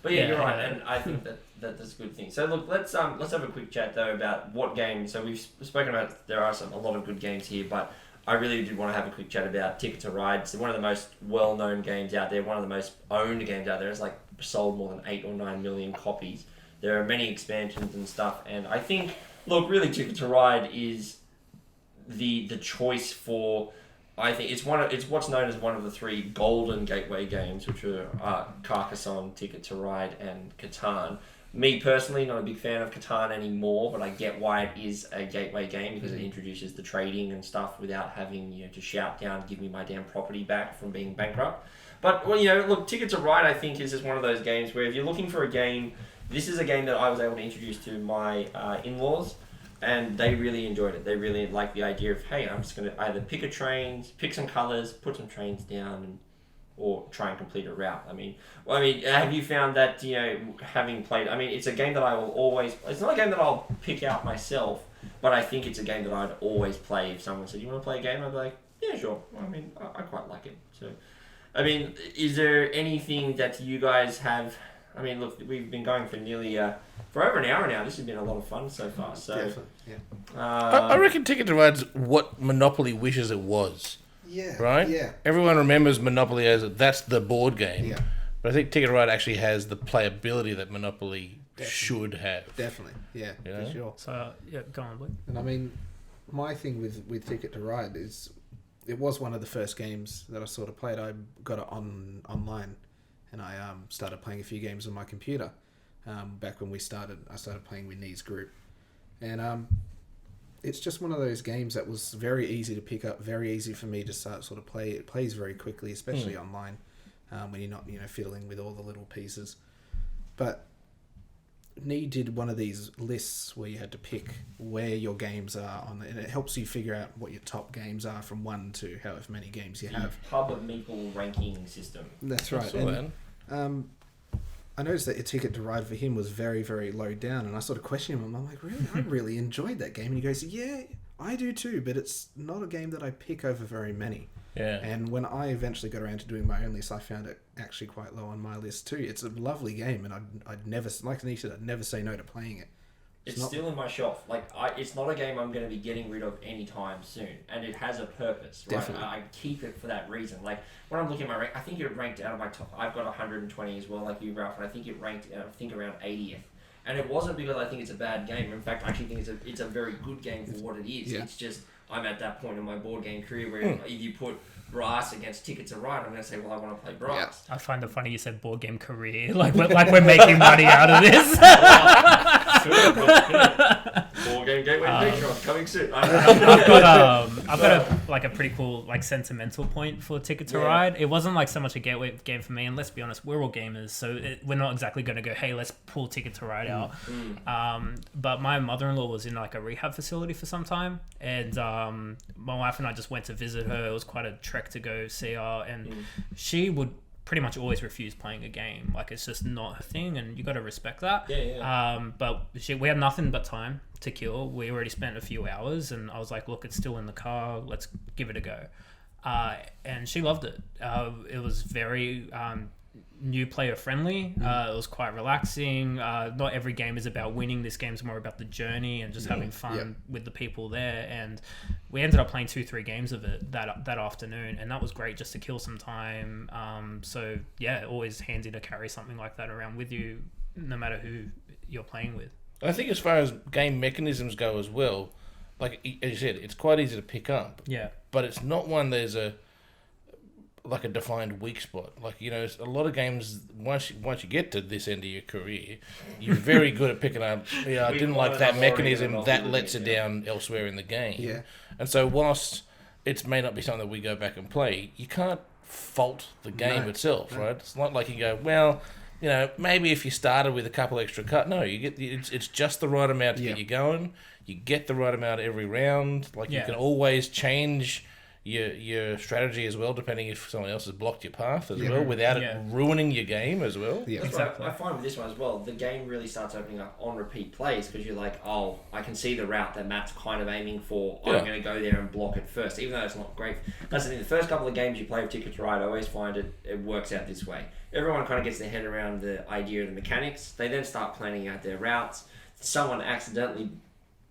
but yeah, you're right, and I think that's a good thing. So look, let's have a quick chat though about what games. So we've spoken about there are a lot of good games here, but I really did want to have a quick chat about Ticket to Ride. It's one of the most well-known games out there, one of the most owned games out there. It's like sold more than 8 or 9 million copies. There are many expansions and stuff, and I think, look, really Ticket to Ride is the choice for. I think it's what's known as one of the 3 golden gateway games, which are Carcassonne, Ticket to Ride, and Catan. Me personally, not a big fan of Catan anymore, but I get why it is a gateway game because it introduces the trading and stuff without having to shout down, give me my damn property back from being bankrupt. But look, Ticket to Ride I think is just one of those games where if you're looking for a game, this is a game that I was able to introduce to my in-laws, and they really enjoyed it. They really liked the idea of, hey, I'm just going to either pick some colours, put some trains down, or try and complete a route. I mean, have you found that, having played, it's a game that I will always, it's not a game that I'll pick out myself, but I think it's a game that I'd always play. If someone said, you want to play a game? I'd be like, yeah, sure. I quite like it. So, is there anything that you guys have, look, we've been going for nearly, for over an hour now. This has been a lot of fun so far. So, Definitely, yeah. I reckon Ticket to Ride's what Monopoly wishes it was. Yeah. Right? Yeah. Everyone remembers Monopoly as that's the board game. Yeah. But I think Ticket to Ride actually has the playability that Monopoly should have. Definitely. Yeah, Yeah. for sure. So, go on, Blake. And my thing with Ticket to Ride is it was one of the first games that I sort of played. I got it online, and I started playing a few games on my computer. Back when I started playing with Nee's group, and it's just one of those games that was very easy to pick up, very easy for me to start sort of play. It plays very quickly, especially online, when you're not fiddling with all the little pieces. But Nee did one of these lists where you had to pick where your games are on, and it helps you figure out what your top games are from 1 to however many games you have. Hub of Meeple ranking system. That's right. And, I noticed that a Ticket to Ride for him was very, very low down, and I sort of questioned him. I'm like, really? I really enjoyed that game. And he goes, yeah, I do too, but it's not a game that I pick over very many. Yeah. And when I eventually got around to doing my own list, I found it actually quite low on my list too. It's a lovely game, and I'd never, like Anish said, I'd never say no to playing it. It's still in my shelf. It's not a game I'm going to be getting rid of anytime soon, and it has a purpose. Right? Definitely. I keep it for that reason. Like when I'm looking at my rank, I think it ranked out of my top. I've got 120 as well, like you, Ralph, and I think it ranked, around 80th. And it wasn't because I think it's a bad game. In fact, I actually think it's a very good game for what it is. Yeah. It's just I'm at that point in my board game career where if you put Brass against Ticket to Ride, I'm going to say, well, I want to play Brass. I find it funny you said board game career, like we're making money out of this. Board Game Gateway Patreon coming soon. I've got a pretty cool like sentimental point for Ticket to Ride. It wasn't like so much a gateway game for me, and let's be honest, we're all gamers, so we're not exactly going to go, hey, let's pull Ticket to Ride out. But my mother-in-law was in like a rehab facility for some time, and my wife and I just went to visit her. It was quite a trek to go see her, and she would pretty much always refuse playing a game. Like, it's just not her thing, and you got to respect that. But we had nothing but time to kill. We already spent a few hours, and I was like, look, it's still in the car, let's give it a go. And she loved it. It was very new player friendly. It was quite relaxing. Not every game is about winning. This game's more about the journey and just having fun with the people there. And we ended up playing 2-3 games of it that afternoon, and that was great just to kill some time. So yeah, always handy to carry something like that around with you, no matter who you're playing with. I think as far as game mechanisms go as well, like as you said, it's quite easy to pick up. Yeah. But it's not one there's a defined weak spot. Like, you know, a lot of games, once you get to this end of your career, you're very good at picking up, I didn't like that mechanism, that lets it down elsewhere in the game. Yeah. And so whilst it may not be something that we go back and play, you can't fault the game itself, right? It's not like you go, well, you know, maybe if you started with a couple extra cut, no, you get it's just the right amount to get you going. You get the right amount every round. Like, you can always change your strategy as well, depending if someone else has blocked your path as well, without it ruining your game as well. Yeah, exactly. I find with this one as well, the game really starts opening up on repeat plays, because you're like, oh, I can see the route that Matt's kind of aiming for. I'm going to go there and block it first, even though it's not great. That's the thing. The first couple of games you play with Ticket to Ride, I always find it works out this way. Everyone kind of gets their head around the idea of the mechanics. They then start planning out their routes. Someone accidentally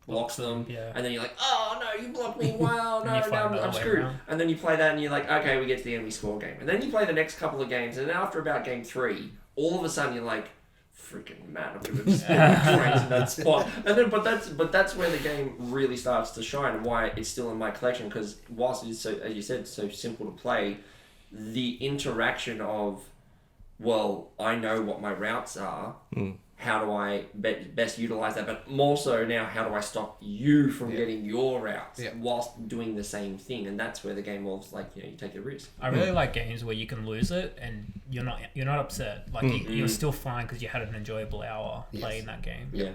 blocks them, and then you're like, oh no, you blocked me, wow, no, I'm screwed. And then you play that and you're like, okay, we get to the end, we score a game. And then you play the next couple of games, and after about game 3, all of a sudden you're like, freaking man, I'm going to just trains in that spot. And then, but that's where the game really starts to shine, and why it's still in my collection, because whilst it is, so, as you said, so simple to play, the interaction of, well, I know what my routes are, how do I best utilize that? But more so now, how do I stop you from getting your routes whilst doing the same thing? And that's where the game was like, you take a risk. I really like games where you can lose it and you're not upset. Like you're still fine because you had an enjoyable hour playing that game. Yeah,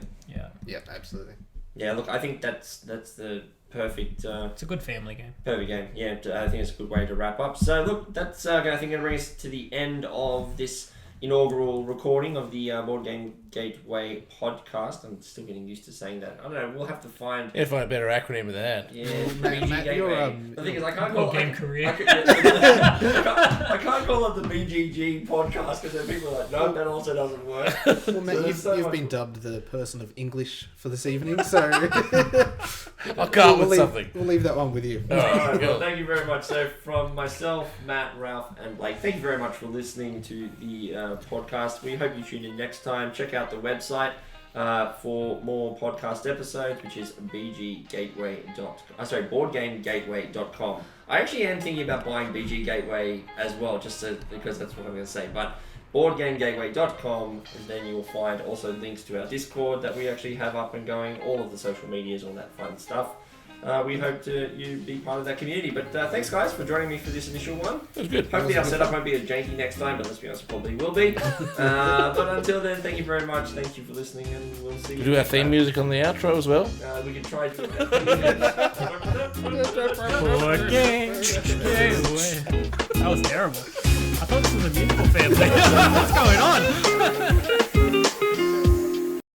absolutely. Yeah, look, I think that's the perfect. It's a good family game. Perfect game. Yeah, I think it's a good way to wrap up. So look, that's I think going to bring us to the end of this inaugural recording of the Board Game Gateway podcast. I'm still getting used to saying that. I don't know. We'll have to find. Yeah, find a better acronym than that. Yeah, BG Gateway. The thing is, I can't call game career. I can't call it the BGG podcast because then people are like, no, that also doesn't work. Well, Matt, you've been dubbed the person of English for this evening, so I'll come up with something. We'll leave that one with you. All right, well, thank you very much. So from myself, Matt, Ralph, and Blake, thank you very much for listening to the podcast. We hope you tune in next time. Check out the website for more podcast episodes, which is boardgamegateway.com. I actually am thinking about buying BG Gateway as well, because that's what I'm going to say. But boardgamegateway.com, and then you'll find also links to our Discord that we actually have up and going, all of the social medias, all that fun stuff. We hope you be part of that community. But thanks, guys, for joining me for this initial one. It was good. Hopefully our setup won't be as janky next time, but let's be honest, it probably will be. But until then, thank you very much. Thank you for listening, and we'll see you. We do our theme music on the outro as well. We can try to do Board Game Gateway. That was terrible. I thought this was a musical family. What's going on?